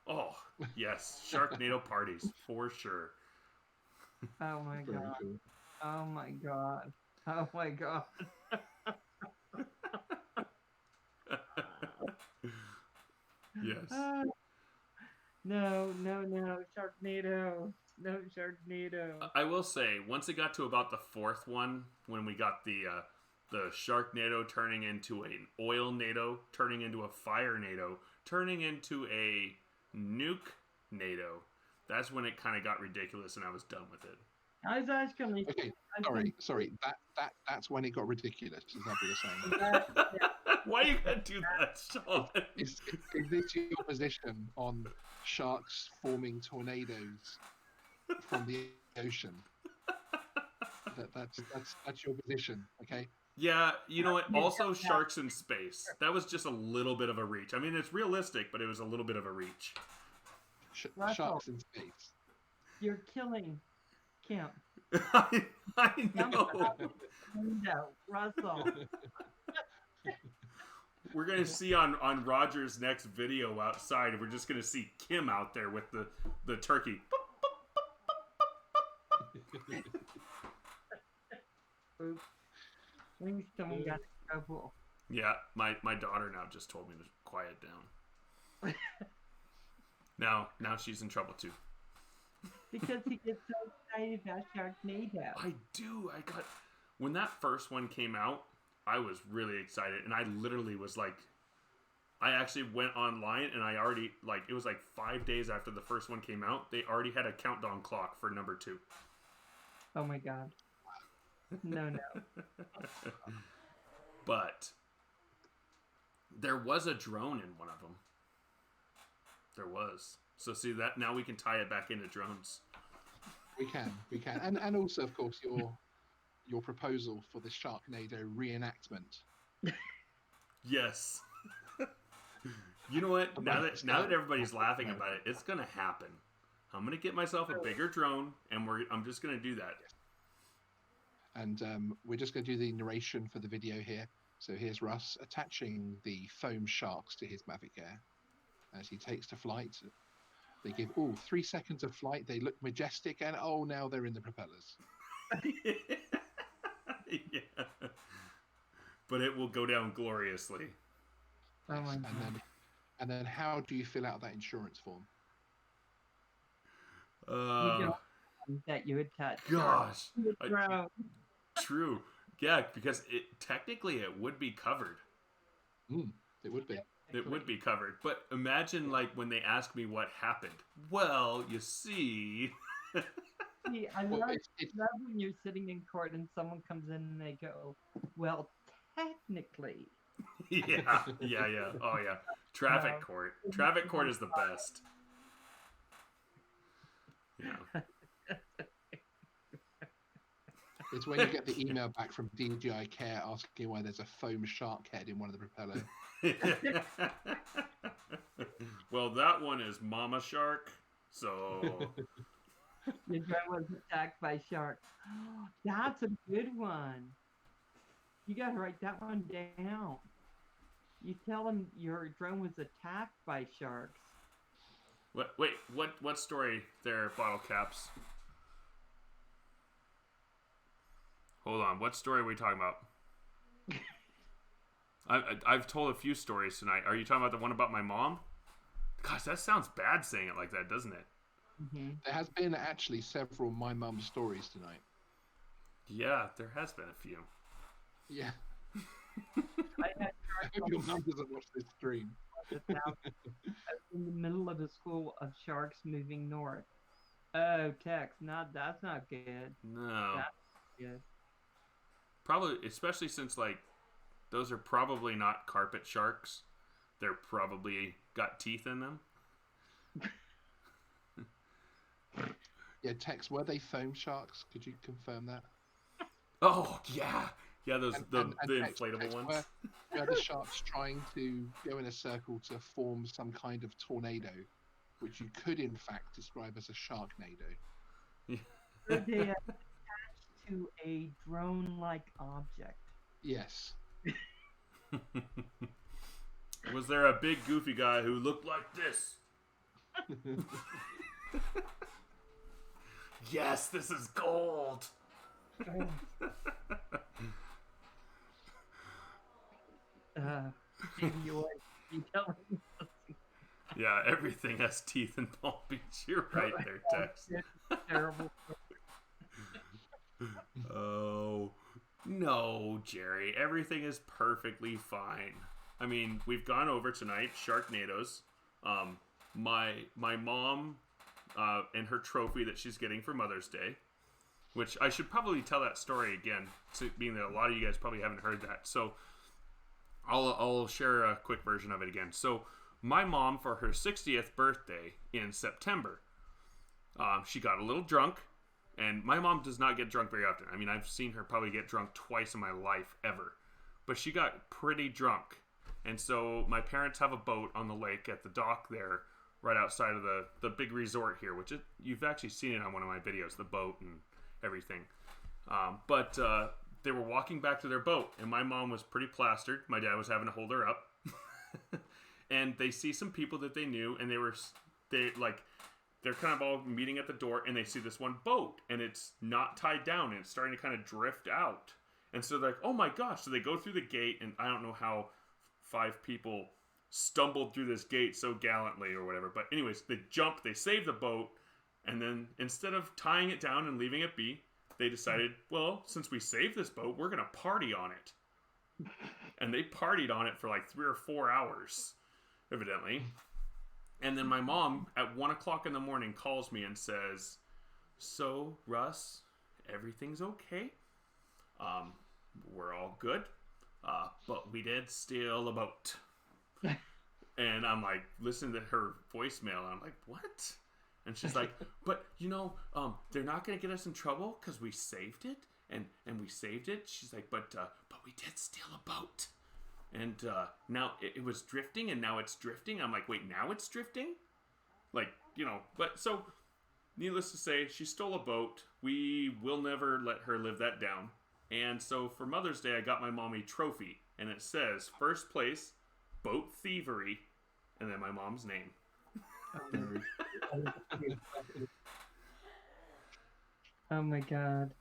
Oh, yes. Sharknado parties, for sure. Oh, my God. Cool. Oh, my God. Oh, my God. Yes. No. Sharknado. No, Sharknado. I will say, once it got to about the fourth one, when we got the Sharknado turning into an oil-nado, turning into a fire-nado, turning into a nuke-nado, that's when it kind of got ridiculous and I was done with it. I was actually... Okay, sorry. That's when it got ridiculous, is that what you're saying? Why you gotta do that, Sean? Is this your position on sharks forming tornadoes from the ocean? That's your position, okay? Yeah, you know what? Also, sharks in space. That was just a little bit of a reach. I mean, it's realistic, but it was a little bit of a reach. Sharks in space. You're killing Kim. I know. No, Russell. We're going to see on Roger's next video outside, we're just going to see Kim out there with the turkey. Oops. Someone got trouble. Yeah, my daughter now just told me to quiet down. Now she's in trouble too. Because he gets so excited about Sharknado. I do. When that first one came out, I was really excited, and I literally was like, I actually went online, and I already, like, it was like 5 days after the first one came out, they already had a countdown clock for number 2. Oh my god. No. But there was a drone in one of them. There was. So see that now we can tie it back into drones. We can, and also of course your proposal for the Sharknado reenactment. Yes. You know what? Now that everybody's laughing about it, it's gonna happen. I'm gonna get myself a bigger drone, and I'm just gonna do that. And we're just gonna do the narration for the video here. So here's Russ attaching the foam sharks to his Mavic Air as he takes to flight. They give 3 seconds of flight. They look majestic, and now they're in the propellers. Yeah. But it will go down gloriously. Oh my god. And then how do you fill out that insurance form? That you attach. Gosh. True. Yeah, because technically it would be covered. It would be. It would be covered. But imagine, like, when they ask me what happened. Well, you see. See, I love when you're sitting in court and someone comes in and they go, well, technically. Yeah. Oh, yeah. Traffic court. Traffic court is the best. Yeah. It's when you get the email back from DJI Care asking why there's a foam shark head in one of the propellers. Well, that one is Mama Shark, so... Your drone was attacked by sharks. That's a good one. You gotta write that one down. You tell them your drone was attacked by sharks. Wait, what story there, Bottle Caps? Hold on, what story are we talking about? I've told a few stories tonight. Are you talking about the one about my mom? Gosh, that sounds bad saying it like that, doesn't it? Mm-hmm. There has been actually several My Mum stories tonight. Yeah, there has been a few. Yeah. I hope your mum doesn't watch this stream. In the middle of a school of sharks moving north. Oh, Tex, that's not good. No. That's good. Probably, especially since, like, those are probably not carpet sharks. They're probably got teeth in them. Yeah, Tex, were they foam sharks? Could you confirm that? Oh, yeah. Yeah, the Tex, inflatable ones. Were the sharks trying to go in a circle to form some kind of tornado, which you could, in fact, describe as a sharknado? Yeah. Were they attached to a drone-like object? Yes. Was there a big goofy guy who looked like this? Yes, this is gold. You tell me. Yeah, everything has teeth in Palm Beach. You're right there, Tex. Terrible. Oh, no, Jerry. Everything is perfectly fine. I mean, we've gone over tonight Sharknadoes. My mom and her trophy that she's getting for Mother's Day, which I should probably tell that story again, being that a lot of you guys probably haven't heard that. So I'll share a quick version of it again. So my mom, for her 60th birthday in September, she got a little drunk. And my mom does not get drunk very often. I mean, I've seen her probably get drunk twice in my life ever. But she got pretty drunk. And so my parents have a boat on the lake at the dock there, right outside of the big resort here, which you've actually seen it on one of my videos, the boat and everything. But they were walking back to their boat, and my mom was pretty plastered. My dad was having to hold her up. And they see some people that they knew, and they're kind of all meeting at the door, and they see this one boat, and it's not tied down, and it's starting to kind of drift out. And so they're like, oh my gosh. So they go through the gate, and I don't know how 5 people stumbled through this gate so gallantly or whatever. But anyways, they jump, they save the boat, and then instead of tying it down and leaving it be, they decided, well, since we saved this boat, we're going to party on it. And they partied on it for like 3 or 4 hours, evidently. And then my mom, at 1 o'clock in the morning, calls me and says, so, Russ, everything's okay. We're all good. But we did steal a boat. And I'm like, listening to her voicemail, and I'm like, what? And she's like, but, they're not going to get us in trouble because we saved it. And we saved it. She's like, but we did steal a boat. And now it was drifting, and now it's drifting. I'm like, wait, now it's drifting? Like, but so, needless to say, she stole a boat. We will never let her live that down. And so for Mother's Day, I got my mom a trophy, and it says, first place, boat thievery, and then my mom's name. Oh my God.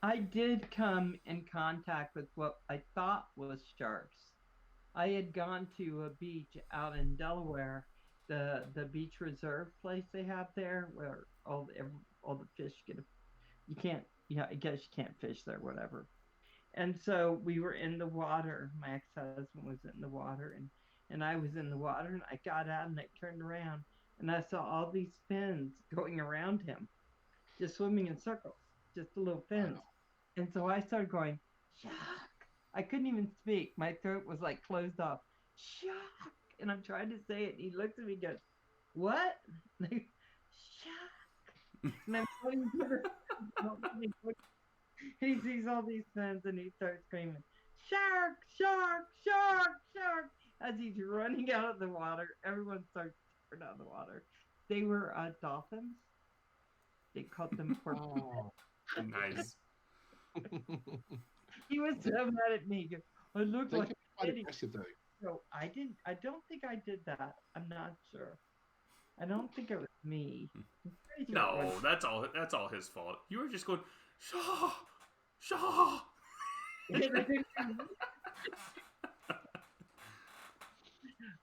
I did come in contact with what I thought was sharks. I had gone to a beach out in Delaware, the beach reserve place they have there, where all the fish I guess you can't fish there, whatever. And so we were in the water. My ex-husband was in the water, and I was in the water, and I got out and I turned around, and I saw all these fins going around him, just swimming in circles, just the little fins. Wow. And so I started going, shark. I couldn't even speak. My throat was like closed off. Shark. And I'm trying to say it. And he looks at me and goes, what? And I go, shark. And I'm pointing to the he sees all these fins and he starts screaming, shark, shark, shark, shark. As he's running out of the water, everyone starts to turn out of the water. They were dolphins. They caught them for Nice. He was so mad at me. I looked They like can be quite aggressive though. No, I don't think I did that. I'm not sure. I don't think it was me. Sure No, that's all his fault. You were just going, Shaw, Shaw.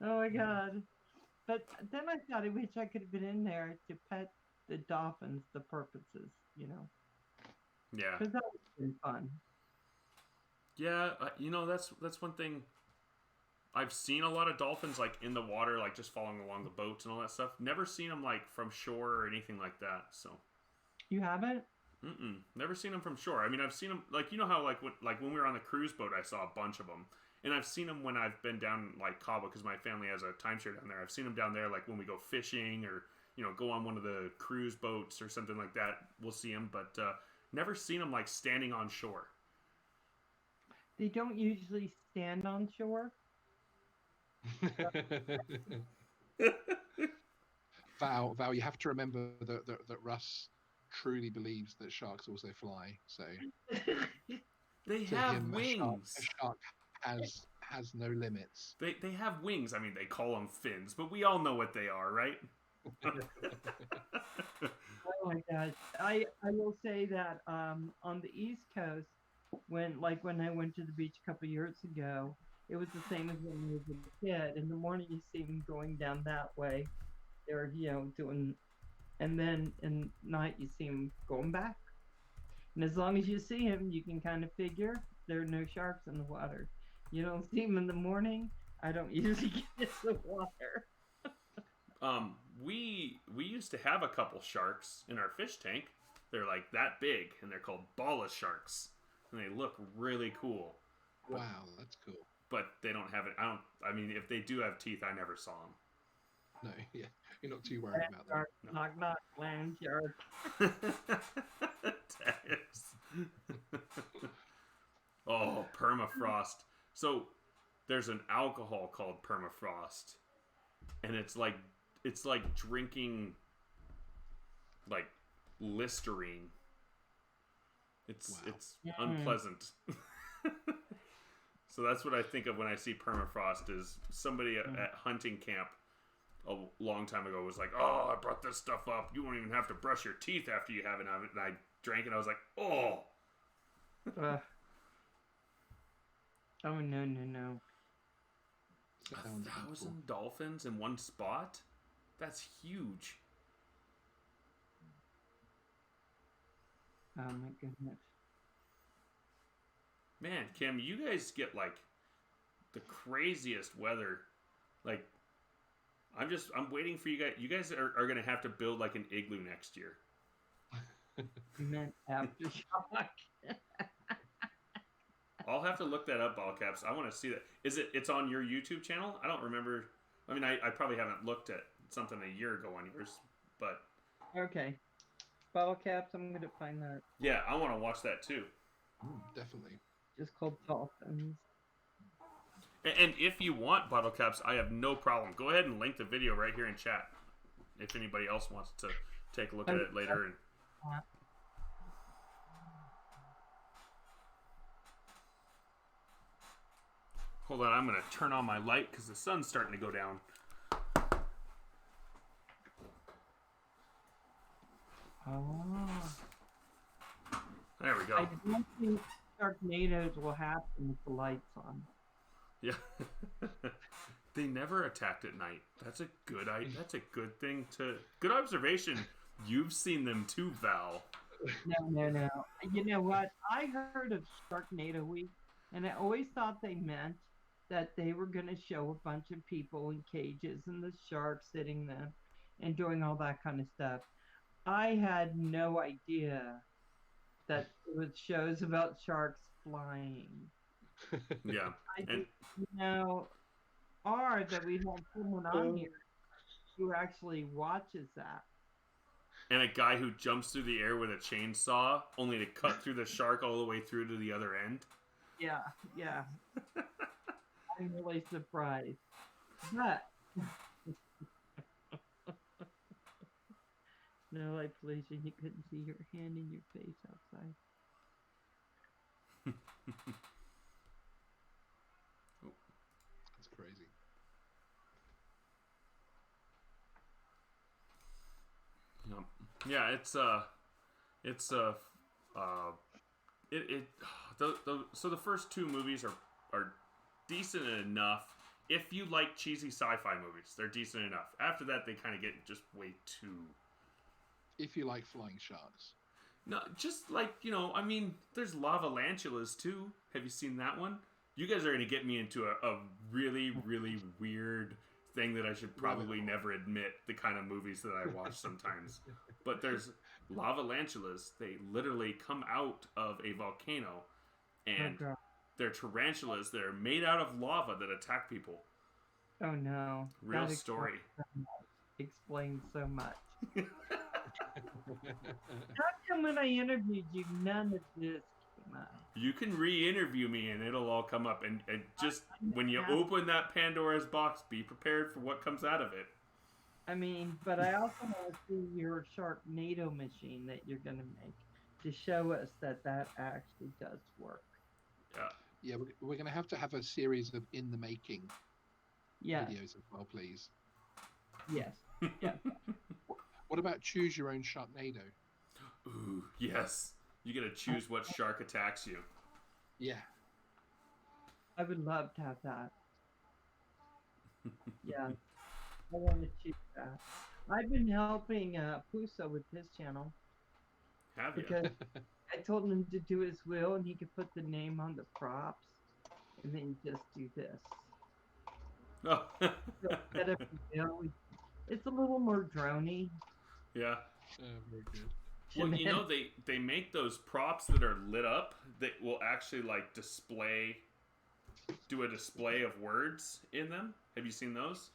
Oh my God. But then I thought I wish I could have been in there to pet the dolphins, the porpoises, Yeah. Because that would have been fun. Yeah, that's one thing. I've seen a lot of dolphins like in the water, like just following along the boats and all that stuff. Never seen them like from shore or anything like that. So. You haven't? Never seen them from shore. I mean, I've seen them like how when we were on the cruise boat, I saw a bunch of them, and I've seen them when I've been down like Cabo because my family has a timeshare down there. I've seen them down there like when we go fishing or go on one of the cruise boats or something like that. We'll see them, but never seen them like standing on shore. They don't usually stand on shore. Val, you have to remember that Russ truly believes that sharks also fly. So they have wings. A shark has no limits. They have wings. I mean, they call them fins, but we all know what they are, right? Oh my gosh. I will say that on the East Coast, when I went to the beach a couple years ago, it was the same as when I was a kid. In the morning, you see them going down that way. They're, doing, and then in night, you see them going back. And as long as you see them, you can kind of figure there are no sharks in the water. You don't see them in the morning. I don't usually get in the water. We used to have a couple sharks in our fish tank. They're like that big, and they're called bala sharks, and they look really cool. Wow, that's cool. But they don't have it. I mean, if they do have teeth, I never saw them. No, yeah, you're not too worried about that. No. Knock, knock, land shark. Oh, permafrost. So there's an alcohol called permafrost, and it's like drinking like Listerine. It's unpleasant. So that's what I think of when I see permafrost. Is somebody at hunting camp a long time ago was like, "Oh, I brought this stuff up. You won't even have to brush your teeth after you have it." And I drank it. I was like, "Oh." Oh, no, no, no. 1,000 dolphins in one spot? That's huge. Oh, my goodness. Man, Kim, you guys get like the craziest weather. Like, I'm waiting for you guys. You guys are going to have to build like an igloo next year. You meant aftershock. I'll have to look that up, Ball Caps. I want to see that. It's on your YouTube channel? I don't remember. I mean, I probably haven't looked at something a year ago on yours, but. Okay. Bottle Caps, I'm going to find that. Yeah, I want to watch that too. Definitely. Just called Dolphins. And if you want Bottle Caps, I have no problem. Go ahead and link the video right here in chat. If anybody else wants to take a look at it later. And hold on, I'm going to turn on my light because the sun's starting to go down. Oh. There we go. I don't think Sharknadoes will happen with the lights on. Yeah. They never attacked at night. That's a good thing to. Good observation. You've seen them too, Val. No. You know what? I heard of Sharknado Week, and I always thought they meant that they were going to show a bunch of people in cages and the sharks sitting there and doing all that kind of stuff. I had no idea that it was shows about sharks flying. Yeah. I think, that we have someone on here who actually watches that. And a guy who jumps through the air with a chainsaw, only to cut through the shark all the way through to the other end. Yeah. I'm really surprised. But no, like Felicia, you couldn't see your hand in your face outside. That's crazy. Yeah, so the first two movies are decent enough. If you like cheesy sci-fi movies, they're decent enough. After that, they kind of get just way too. If you like flying sharks. No, just like, I mean, there's Lavalantulas too. Have you seen that one? You guys are going to get me into a really, really weird thing that I should probably never admit, the kind of movies that I watch sometimes. But there's Lavalantulas. They literally come out of a volcano, and they're tarantulas that are made out of lava that attack people. Oh no. Real story. Explains so much. How come when I interviewed you, none of this came up? You can re-interview me and it'll all come up. And just when you open that Pandora's box, be prepared for what comes out of it. I mean, but I also want to see your Sharknado machine that you're going to make to show us that actually does work. Yeah. Yeah, we're going to have a series of in the making videos as well, please. Yes. Yeah. What about choose your own Sharknado? Ooh, yes. You got to choose what shark attacks you. Yeah. I would love to have that. Yeah. I want to choose that. I've been helping Puso with his channel. Have you? Because I told him to do his will and he could put the name on the props and then just do this. Oh. So instead of it's a little more drony. Yeah. Very good. Well, they make those props that are lit up that will actually like do a display of words in them. Have you seen those?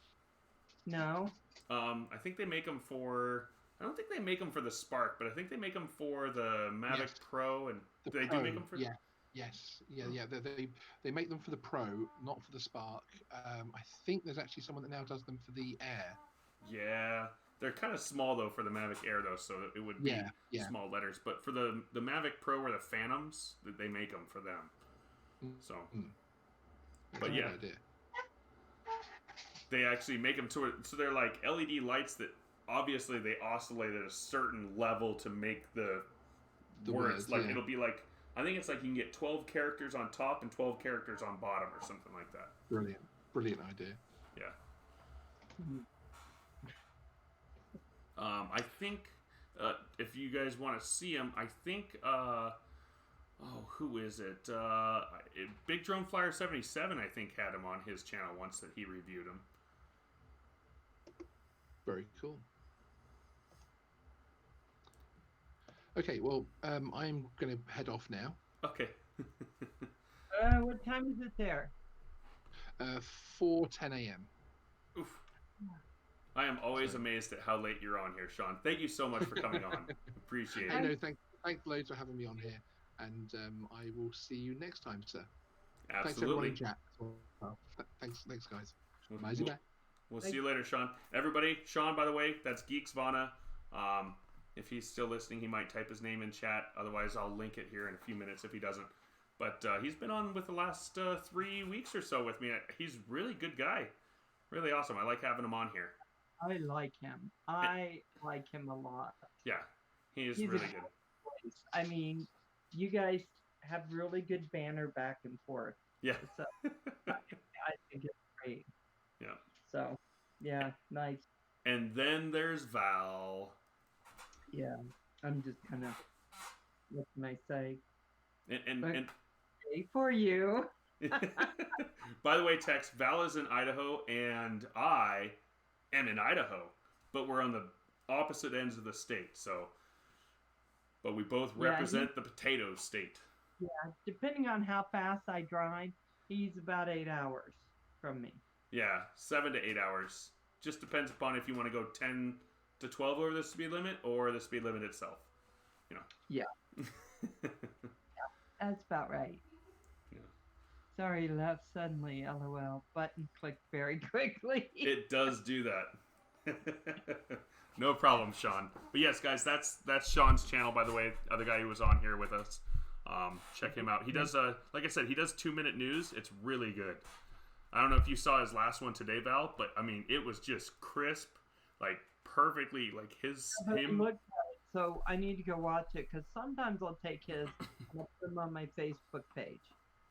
No. I think they make them for. I don't think they make them for the Spark, but I think they make them for the Mavic Pro, and do they make them for? Yeah. Yes. Yeah. They make them for the Pro, not for the Spark. I think there's actually someone that now does them for the Air. Yeah. They're kind of small, though, for the Mavic Air, though, so it would be small letters. But for the Mavic Pro or the Phantoms, they make them for them. So, but yeah. They actually make them so they're like LED lights that obviously they oscillate at a certain level to make the words. Like, it'll be like, I think it's like you can get 12 characters on top and 12 characters on bottom or something like that. Brilliant idea. Yeah. Mm-hmm. I think if you guys want to see him, I think who is it? Big Drone Flyer 77, I think, had him on his channel once that he reviewed him. Very cool. Okay, well, I'm going to head off now. Okay. What time is it there? 4:10 a.m. Oof. I am always amazed at how late you're on here, Sean. Thank you so much for coming on. Appreciate it. I know. Thanks loads for having me on here, and I will see you next time, sir. Absolutely. Thanks everyone in chat. Well, thanks, guys. We'll see you later, Sean. Everybody, Sean, by the way, that's Geeks Vana. If he's still listening, he might type his name in chat. Otherwise, I'll link it here in a few minutes if he doesn't. But he's been on with the last 3 weeks or so with me. He's a really good guy. Really awesome. I like having him on here. I like him. I like him a lot. Yeah, he's really good. I mean, you guys have really good banner back and forth. Yeah. So, I think it's great. Yeah. So, yeah, nice. And then there's Val. Yeah, I'm just kind of, what can I say? And for you. By the way, Tex, Val is in Idaho, and I am in Idaho, but we're on the opposite ends of the state. So, but we both represent the potato state. Yeah, depending on how fast I drive, he's about 8 hours from me. Yeah, 7 to 8 hours. Just depends upon if you want to go 10 to 12 over the speed limit or the speed limit itself. You know. Yeah. That's about right. Yeah. Sorry, left suddenly. LOL. Button clicked very quickly. It does do that. No problem, Sean. But yes, guys, that's Sean's channel, by the way. Other guy who was on here with us. Check him out. He does, like I said, he does 2-minute news. It's really good. I don't know if you saw his last one today, Val, but I mean, it was just crisp, like perfectly, like him. So I need to go watch it because sometimes I'll take his and I'll put him on my Facebook page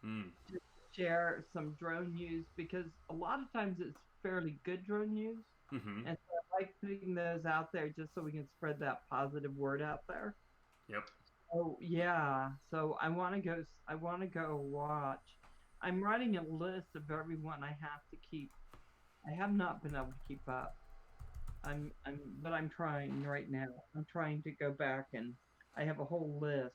to share some drone news because a lot of times it's fairly good drone news, and so I like putting those out there just so we can spread that positive word out there. Yep. Oh yeah. So I want to go watch. I'm writing a list of everyone I have to keep. I have not been able to keep up. But I'm trying right now. I'm trying to go back and I have a whole list.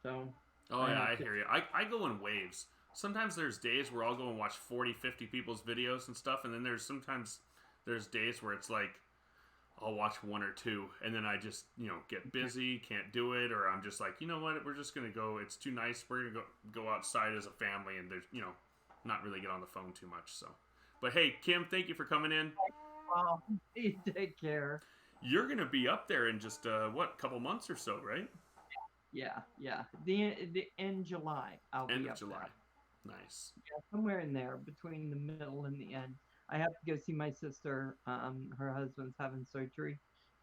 So. Oh yeah, I hear you. I go in waves. Sometimes there's days where I'll go and watch 40, 50 people's videos and stuff, and then there's days where it's like I'll watch 1 or 2, and then I just get busy, can't do it, or I'm just like, you know what, we're just gonna go. It's too nice. We're gonna go outside as a family, and there's not really get on the phone too much. So, but hey, Kim, thank you for coming in. Oh, take care. You're gonna be up there in just couple months or so, right? Yeah. The end July. I'll end be of up July. there. Nice. Yeah, somewhere in there between the middle and the end. I have to go see my sister. Her husband's having surgery,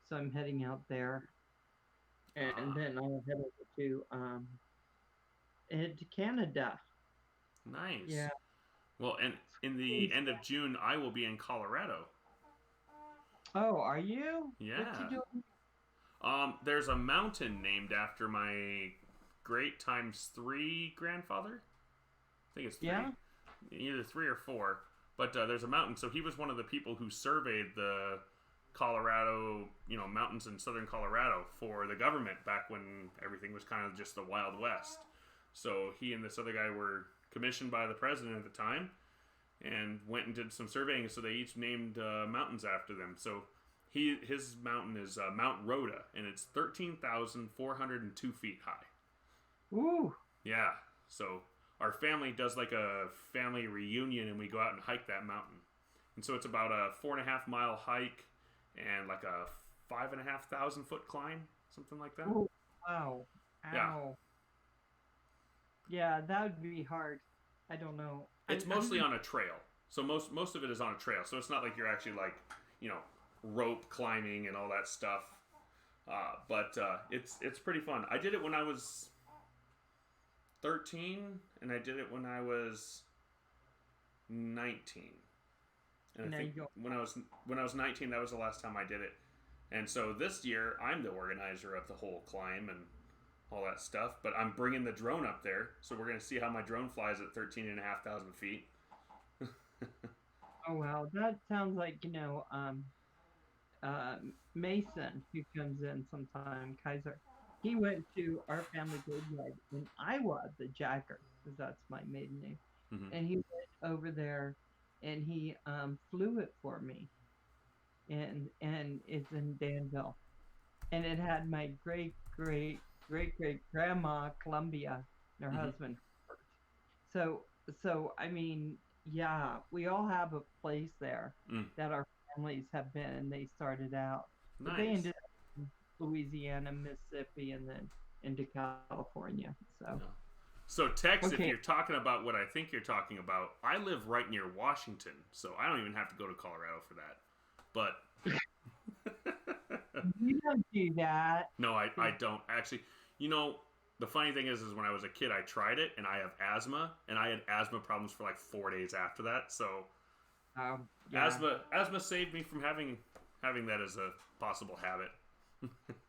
so I'm heading out there, and then I'll head over to Canada. Nice. Yeah. Well, and in the end of June, I will be in Colorado. Oh, are you? Yeah. What you doing? There's a mountain named after my great ×3 grandfather. I think it's 3. Yeah. Either 3 or 4. But there's a mountain. So he was one of the people who surveyed the Colorado, mountains in southern Colorado for the government back when everything was kind of just the Wild West. So he and this other guy were commissioned by the president at the time and went and did some surveying. So they each named mountains after them. So his mountain is Mount Rhoda, and it's 13,402 feet high. Ooh. Yeah. So our family does like a family reunion, and we go out and hike that mountain. And so it's about a 4.5-mile hike and like a 5,500 foot climb, something like that. Ooh, wow. Ow. Yeah. Yeah, that would be hard. I don't know. It's mostly on a trail. So most of it is on a trail. So it's not like you're actually like, rope climbing and all that stuff. But it's pretty fun. I did it when I was 13, and I did it when I was 19. And I think when I was 19, that was the last time I did it. And so this year, I'm the organizer of the whole climb and all that stuff. But I'm bringing the drone up there, so we're going to see how my drone flies at 13,500 feet. Oh, well, that sounds like, Mason, who comes in sometime, Kaiser. He went to our family graveyard in Iowa, the Jackers, because that's my maiden name. Mm-hmm. And he went over there and he flew it for me. And it's in Danville. And it had my great grandma Columbia and her husband. So I mean, yeah, we all have a place there that our families have been, and they started out. Nice. But they ended up in Louisiana, Mississippi, and then into California. So Tex, if you're talking about what I think you're talking about, I live right near Washington, so I don't even have to go to Colorado for that. But you don't do that. No, I don't actually. The funny thing is when I was a kid, I tried it, and I have asthma, and I had asthma problems for like 4 days after that. So yeah. asthma saved me from having that as a possible habit.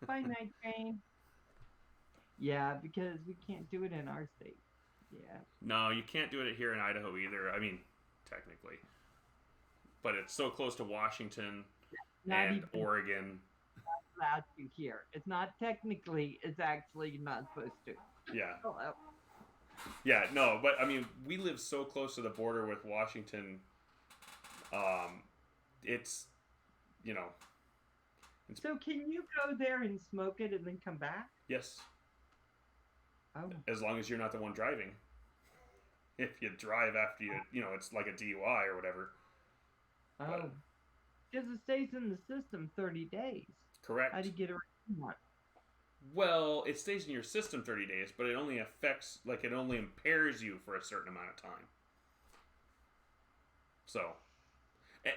Bye, Night Train. Yeah, because we can't do it in our state. Yeah. No, you can't do it here in Idaho either. I mean, technically. But it's so close to Washington and Oregon. Not allowed to here. It's not technically, it's actually not supposed to. Yeah. Hello. Yeah, no, but I mean, we live so close to the border with Washington. It's. So can you go there and smoke it and then come back? Yes. Oh. As long as you're not the one driving. If you drive after it's like a DUI or whatever. Oh. Because it stays in the system 30 days. Correct. How do you get around that? Well, it stays in your system 30 days, but it only it only impairs you for a certain amount of time. So,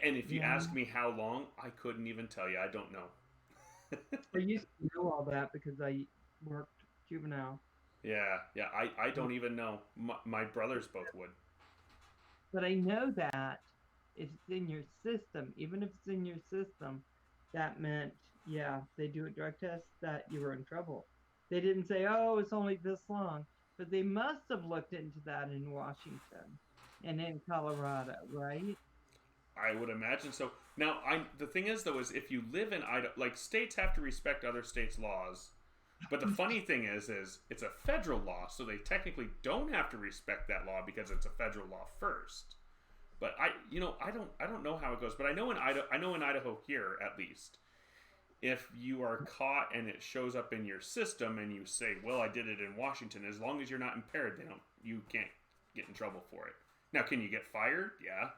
and if you ask me how long, I couldn't even tell you. I don't know. I used to know all that because I worked juvenile. Yeah, I don't even know. My brothers both would. But I know that if it's in your system, even if it's in your system, that meant, they do a drug test, that you were in trouble. They didn't say, oh, it's only this long. But they must have looked into that in Washington and in Colorado, right? I would imagine so. Now, the thing is, though, is if you live in Idaho, like, states have to respect other states' laws. But the funny thing is it's a federal law, so they technically don't have to respect that law because it's a federal law first. But I don't know how it goes. But I know in Idaho here at least, if you are caught and it shows up in your system and you say, well, I did it in Washington, as long as you're not impaired, you can't get in trouble for it. Now, can you get fired? Yeah.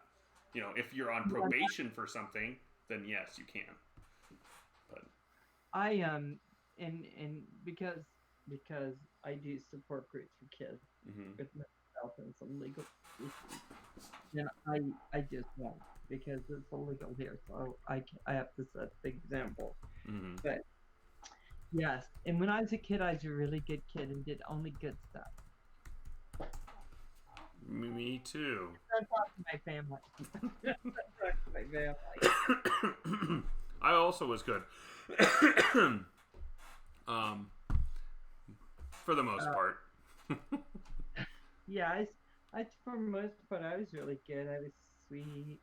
If you're on probation for something, then yes, you can. But I and because I do support groups for kids with mental health and some legal issues, then I just won't because it's illegal here. So I have to set the example. Mm-hmm. But yes, and when I was a kid, I was a really good kid and did only good stuff. Me too. Don't talk to my family. Don't talk to my family. I also was good. For the most part. Yeah, I for the most part I was really good. I was sweet.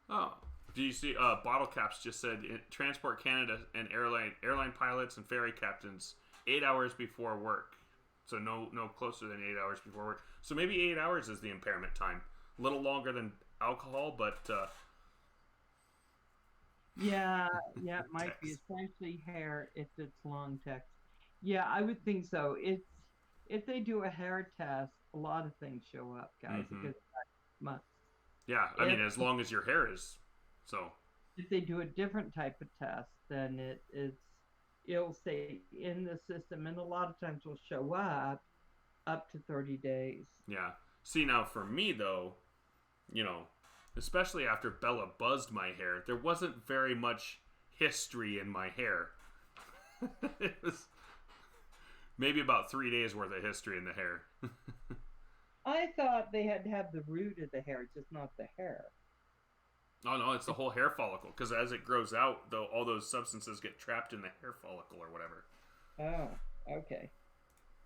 Oh, do you see? Bottle Caps just said Transport Canada and airline pilots and ferry captains 8 hours before work. So no closer than 8 hours before work. So maybe 8 hours is the impairment time. A little longer than alcohol, but yeah, it might be, especially hair if it's long text. Yeah, I would think so. If they do a hair test, a lot of things show up, guys. Mm-hmm. Months. Yeah, I mean, as long as your hair is so. If they do a different type of test, then it'll stay in the system, and a lot of times will show up to 30 days. Yeah. See, now for me though, especially after Bella buzzed my hair, there wasn't very much history in my hair. maybe about 3 days worth of history in the hair. I thought they had to have the root of the hair, just not the hair. Oh no, it's the whole hair follicle. Because as it grows out, though, all those substances get trapped in the hair follicle or whatever. Oh, okay.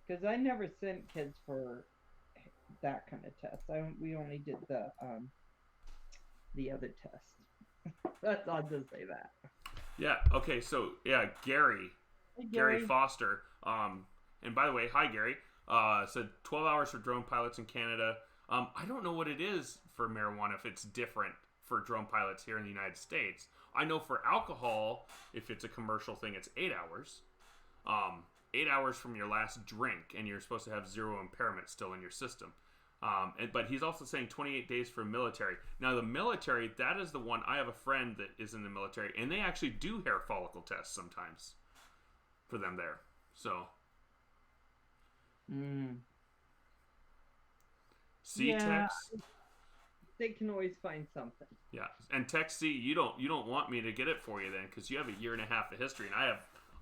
Because I never sent kids for that kind of test. We only did the other test. That's odd to say that. Yeah. Okay. So yeah, Gary. Hey, Gary Foster. And by the way, hi Gary. Said 12 hours for drone pilots in Canada. I don't know what it is for marijuana, if it's different for drone pilots here in the United States. I know for alcohol, if it's a commercial thing, it's 8 hours. 8 hours from your last drink, and you're supposed to have zero impairment still in your system. But he's also saying 28 days for military. Now, the military, that is the one. I have a friend that is in the military, and they actually do hair follicle tests sometimes for them there. So, Yeah, they can always find something. Yeah, and Tech C, you don't want me to get it for you then, because you have a year and a half of history, and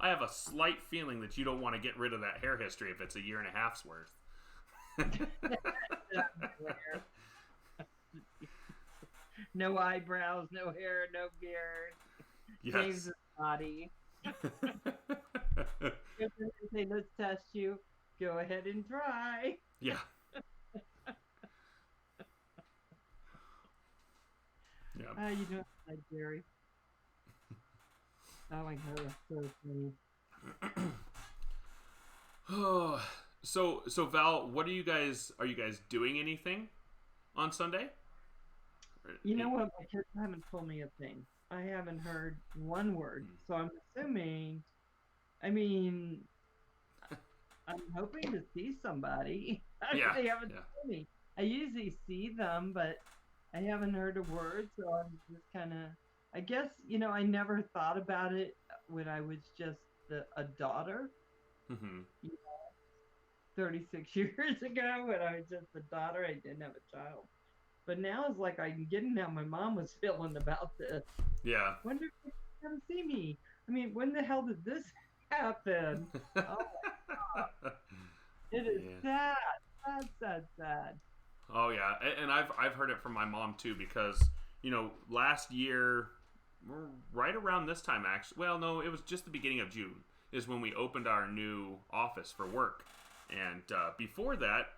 I have a slight feeling that you don't want to get rid of that hair history if it's a year and a half's worth. No eyebrows, no hair, no beard. Yes. Saves his body. If they say, let's test you, go ahead and try. Yeah. Yeah. How you doing, Jerry? Oh my God, that's so funny. Oh, so Val, what are you guys doing anything on Sunday? You know what? My kids haven't told me a thing. I haven't heard one word, so I'm assuming. I mean, I'm hoping to see somebody. Yeah, They haven't told me. I usually see them, but I haven't heard a word, so I'm just kind of. I guess I never thought about it when I was just a daughter. Mm-hmm. 36 years ago, when I was just a daughter, I didn't have a child. But now it's like I'm getting how my mom was feeling about this. Yeah. Wonder if they come see me. I mean, when the hell did this happen? Oh my God. It is sad. Oh yeah, and I've heard it from my mom too, because last year, right around this time actually. Well, no, it was just the beginning of June is when we opened our new office for work, and before that,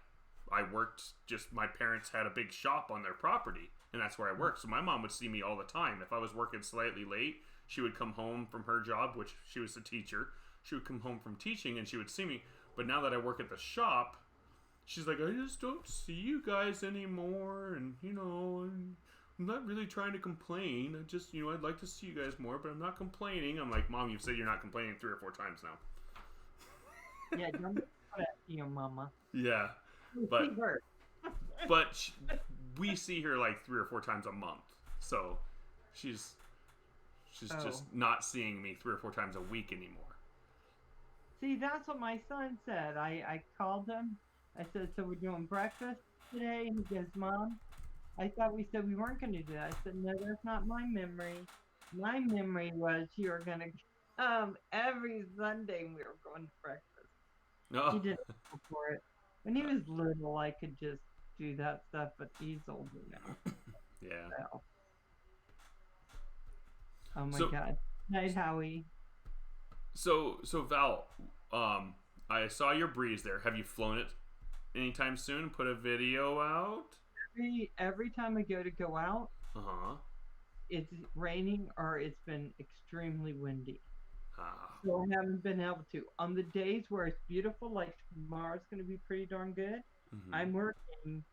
I worked. Just my parents had a big shop on their property, and that's where I worked. So my mom would see me all the time. If I was working slightly late, she would come home from her job, which she was a teacher. She would come home from teaching, and she would see me. But now that I work at the shop, she's like, I just don't see you guys anymore, and I'm not really trying to complain. I just, I'd like to see you guys more, but I'm not complaining. I'm like, Mom, you've said you're not complaining 3 or 4 times now. Yeah, don't put that to your mama. Yeah, but we see her like 3 or 4 times a month, so she's just not seeing me 3 or 4 times a week anymore. See, that's what my son said. I called him. I said, so we're doing breakfast today? And he goes, Mom, I thought we said we weren't going to do that. I said, no, that's not my memory. My memory was you were going to come every Sunday and we were going to breakfast. No. He didn't go for it. When he was little, I could just do that stuff, but he's older now. Yeah. So. Oh my God. Night, Howie. So Val, I saw your Breeze there. Have you flown it anytime soon? Put a video out? Every time I go out, it's raining or it's been extremely windy. So I haven't been able to. On the days where it's beautiful, like tomorrow's going to be pretty darn good, I'm working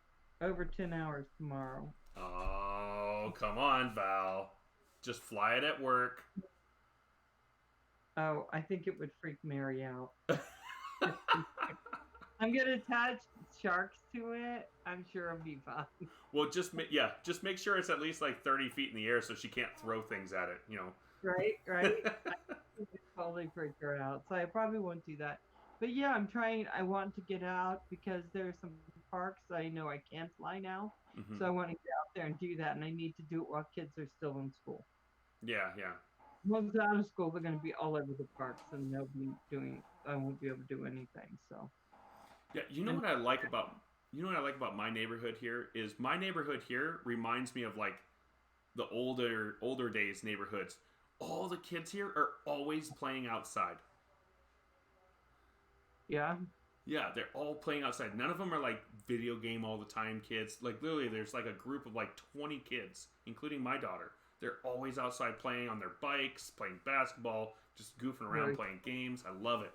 over 10 hours tomorrow. Oh, come on, Val. Just fly it at work. Oh, I think it would freak Mary out. I'm going to attach sharks to it. I'm sure it'll be fine. Well, just make sure it's at least like 30 feet in the air so she can't throw things at it, Right. I would totally freak her out. So I probably won't do that. But yeah, I'm trying. I want to get out because there's some parks I know I can't fly now. So I want to get out there and do that. And I need to do it while kids are still in school. Yeah. once they're out of school, they're going to be all over the parks, and they'll be doing. I won't be able to do anything. So. Yeah, you know what I like about my neighborhood here is my neighborhood here reminds me of like the older days neighborhoods. All the kids here are always playing outside. Yeah. Yeah, they're all playing outside. None of them are like video game all the time kids. Like literally there's like a group of like 20 kids, including my daughter. They're always outside playing on their bikes, playing basketball, just goofing around, playing games. I love it.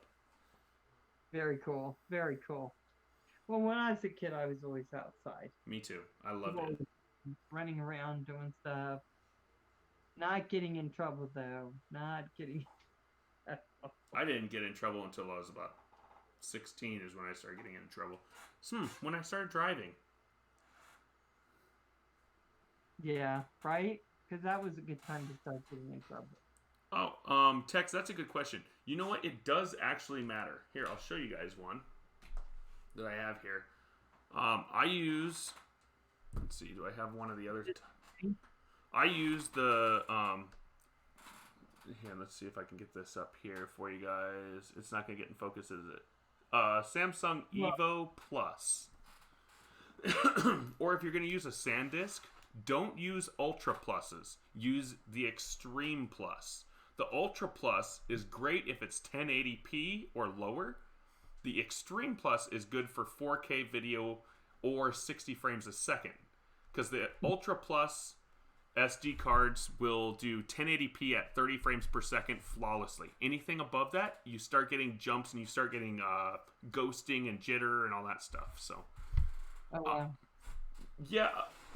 Very cool. Very cool. Well, when I was a kid, I was always outside. Me too. I love it. Running around, doing stuff. Not getting in trouble, though. Not getting... I didn't get in trouble until I was about 16 is when I started getting in trouble. When I started driving. Yeah, right? Because that was a good time to start getting in trouble. Oh, Tex, that's a good question. You know what? It does actually matter. Here, I'll show you guys one that I have here. I use... Let's see, do I have one of the others? I use the... Here, let's see if I can get this up here for you guys. It's not going to get in focus, is it? Samsung Evo Plus. Or if you're going to use a SanDisk, don't use Ultra Pluses. Use the Extreme Plus. The Ultra Plus is great if it's 1080p or lower. The Extreme Plus is good for 4K video or 60 frames a second. Because the Ultra Plus SD cards will do 1080p at 30 frames per second flawlessly. Anything above that, you start getting jumps and you start getting ghosting and jitter and all that stuff. So, yeah,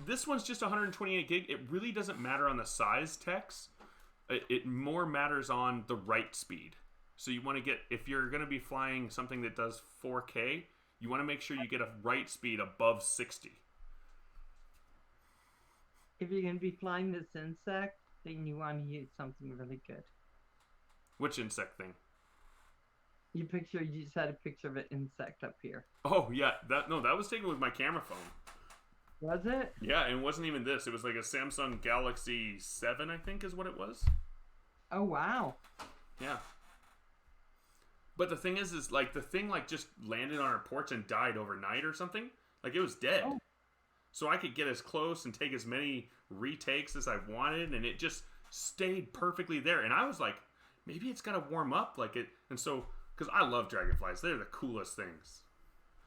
this one's just 128 gig. It really doesn't matter on the size, Tex. It more matters on the write speed. So you want to get, if you're going to be flying something that does 4K, you want to make sure you get a write speed above 60. If you're going to be flying this insect, then you want to use something really good. Which insect thing? You just had a picture of an insect up here. Oh, yeah. That was taken with my camera phone. Was it? Yeah, and it wasn't even this. It was like a Samsung Galaxy 7, I think is what it was. Oh, wow. Yeah. But the thing is like the thing like just landed on our porch and died overnight or something. Like it was dead. Oh. So I could get as close and take as many retakes as I wanted, and it just stayed perfectly there. And I was like, maybe it's got to warm up like it. And so, because I love dragonflies. They're the coolest things.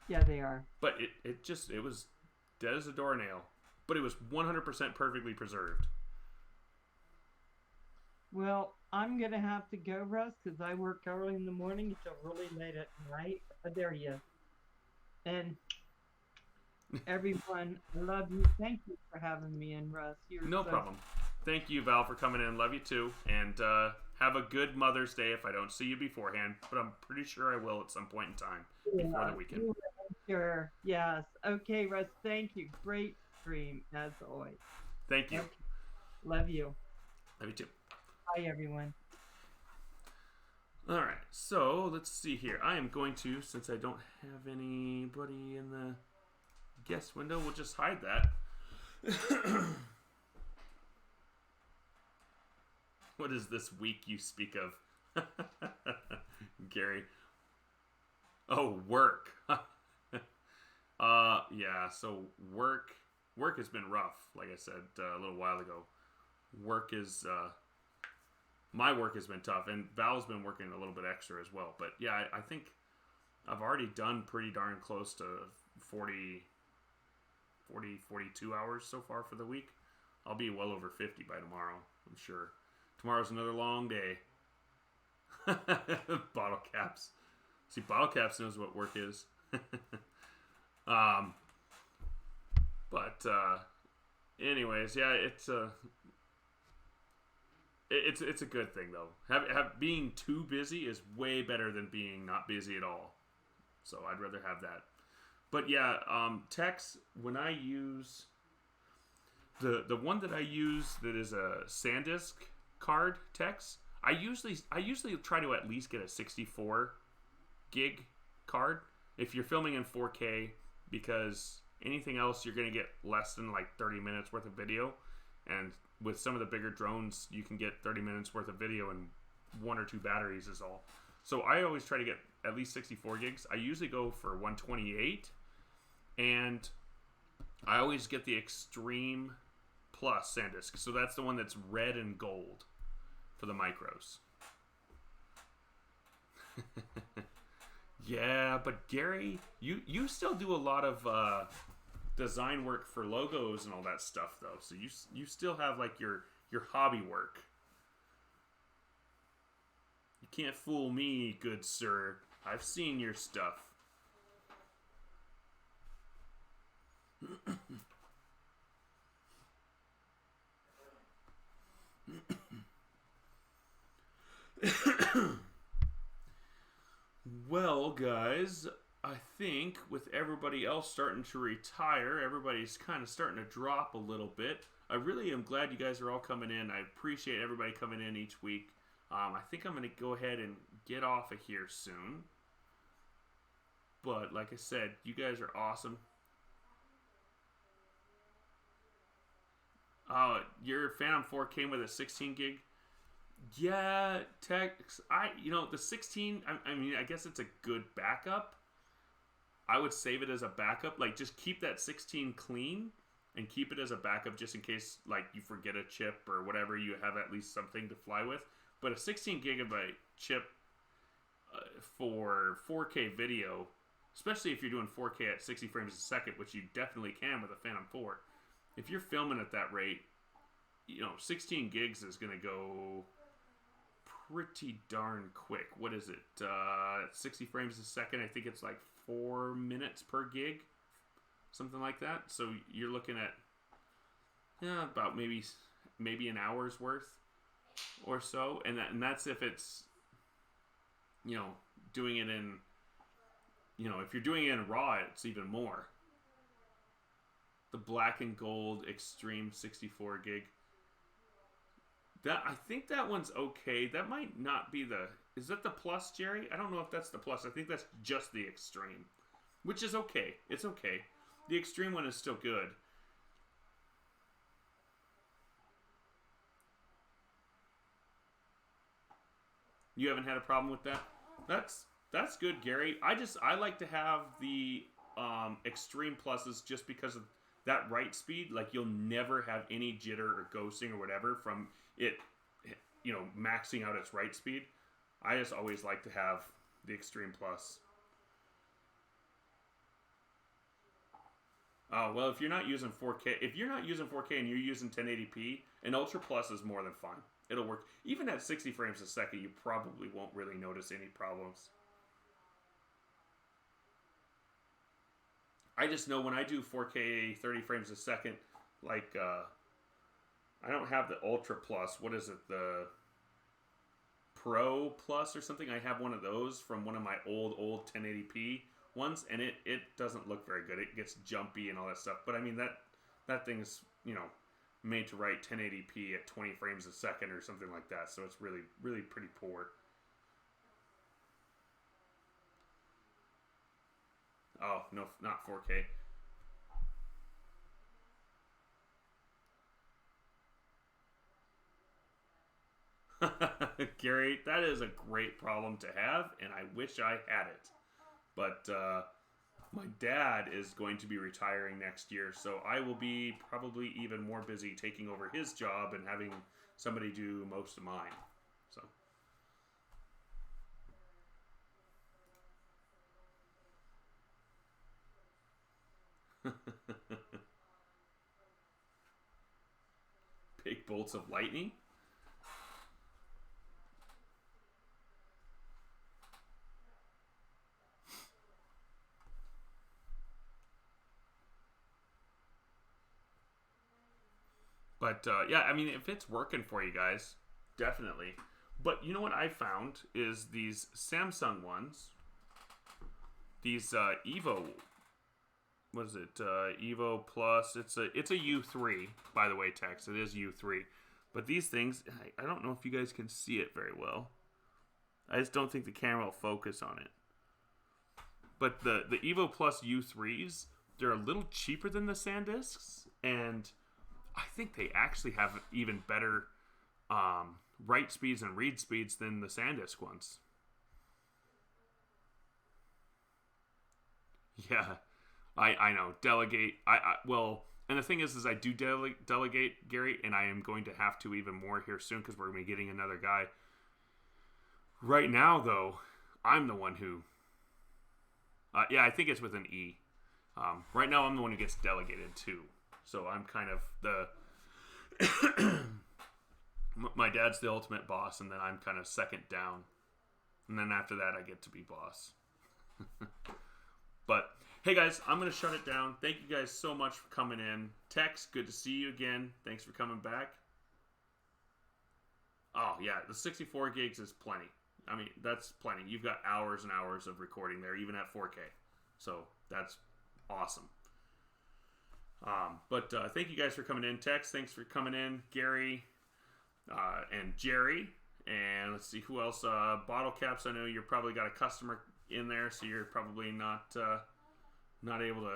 Yeah, they are. But it was dead as a doornail. But it was 100% perfectly preserved. Well, I'm going to have to go, Russ, because I work early in the morning until really late at night. There he is. And everyone, I love you. Thank you for having me in, Russ. No problem. Thank you, Val, for coming in. Love you, too. And have a good Mother's Day if I don't see you beforehand. But I'm pretty sure I will at some point in time before the weekend. Sure. Yes. Okay, Russ. Thank you. Great stream, as always. Thank you. Okay. Love you. Love you, too. Bye, everyone. All right. So, let's see here. I am going to, since I don't have anybody in the guest window, we'll just hide that. What is this week you speak of? Gary. Oh, work. Yeah, so work has been rough, like I said a little while ago. My work has been tough, and Val's been working a little bit extra as well. But yeah, I think I've already done pretty darn close to 42 hours so far for the week. I'll be well over 50 by tomorrow, I'm sure. Tomorrow's another long day. Bottle Caps. See, Bottle Caps knows what work is. Anyways, yeah, it's a good thing though. Being too busy is way better than being not busy at all. So I'd rather have that. But yeah, Tex, when I use the one that I use that is a SanDisk card, Tex, I usually try to at least get a 64 gig card if you're filming in 4K, because anything else you're going to get less than like 30 minutes worth of video, and with some of the bigger drones, you can get 30 minutes worth of video and 1 or 2 batteries is all. So I always try to get at least 64 gigs. I usually go for 128, and I always get the Extreme Plus SanDisk. So that's the one that's red and gold for the micros. Yeah, but Gary, you still do a lot of design work for logos and all that stuff, though. So you still have like your hobby work. You can't fool me, good sir. I've seen your stuff. Well, guys, I think with everybody else starting to retire, everybody's kind of starting to drop a little bit. I really am glad you guys are all coming in. I appreciate everybody coming in each week. I think I'm going to go ahead and get off of here soon. But like I said, you guys are awesome. Your Phantom 4 came with a 16 gig. Yeah, the 16, I mean, I guess it's a good backup. I would save it as a backup. Like, just keep that 16 clean and keep it as a backup just in case, like, you forget a chip or whatever. You have at least something to fly with. But a 16 gigabyte chip for 4K video, especially if you're doing 4K at 60 frames a second, which you definitely can with a Phantom 4. If you're filming at that rate, 16 gigs is going to go pretty darn quick. What is it? 60 frames a second. I think it's like 4 minutes per gig, something like that. So you're looking at about maybe an hour's worth or so, and that's if it's doing it in if you're doing it in RAW, it's even more. The black and gold Extreme 64 gig. I think that one's okay. That might not be is that the Plus, Jerry? I don't know if that's the Plus. I think that's just the Extreme, which is okay. It's okay. The Extreme one is still good. You haven't had a problem with that? That's good, Gary. I like to have the Extreme Pluses just because of that write speed. Like, you'll never have any jitter or ghosting or whatever from it, maxing out its write speed. I just always like to have the Extreme Plus. Oh, well, if you're not using 4K, and you're using 1080p, an Ultra Plus is more than fine. It'll work. Even at 60 frames a second, you probably won't really notice any problems. I just know when I do 4K 30 frames a second, like, I don't have the Ultra Plus. What is it? The Pro Plus or something? I have one of those from one of my old 1080p ones, and it doesn't look very good. It gets jumpy and all that stuff. But I mean, that thing's, made to write 1080p at 20 frames a second or something like that. So it's really, really pretty poor. Oh, no, not 4K. Gary, that is a great problem to have, and I wish I had it. But my dad is going to be retiring next year, so I will be probably even more busy taking over his job and having somebody do most of mine. So. Big bolts of lightning? But, yeah, I mean, if it's working for you guys, definitely. But you know what I found is these Samsung ones, these Evo, what is it, Evo Plus, it's a U3, by the way, Tex, it is U3. But these things, I don't know if you guys can see it very well. I just don't think the camera will focus on it. But the Evo Plus U3s, they're a little cheaper than the SanDisks, and I think they actually have even better write speeds and read speeds than the SanDisk ones. Yeah, I know. Delegate. Well, and the thing is I do delegate, Gary, and I am going to have to even more here soon because we're going to be getting another guy. Right now, though, I'm the one who. Yeah, I think it's with an E. Right now, I'm the one who gets delegated too. So I'm kind of the. My dad's the ultimate boss, and then I'm kind of second down. And then after that, I get to be boss. But, hey guys, I'm going to shut it down. Thank you guys so much for coming in. Tex, good to see you again. Thanks for coming back. Oh, yeah, the 64 gigs is plenty. I mean, that's plenty. You've got hours and hours of recording there, even at 4K. So, that's awesome. But thank you guys for coming in. Tex, thanks for coming in. Gary and Jerry. And let's see who else. Bottle Caps, I know you're probably got a customer in there, so you're probably not able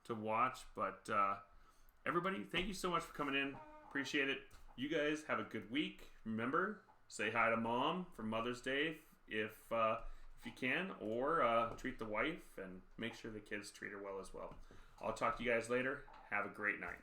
to watch. But everybody, thank you so much for coming in. Appreciate it. You guys have a good week. Remember, say hi to Mom for Mother's Day if you can, or treat the wife and make sure the kids treat her well as well. I'll talk to you guys later. Have a great night.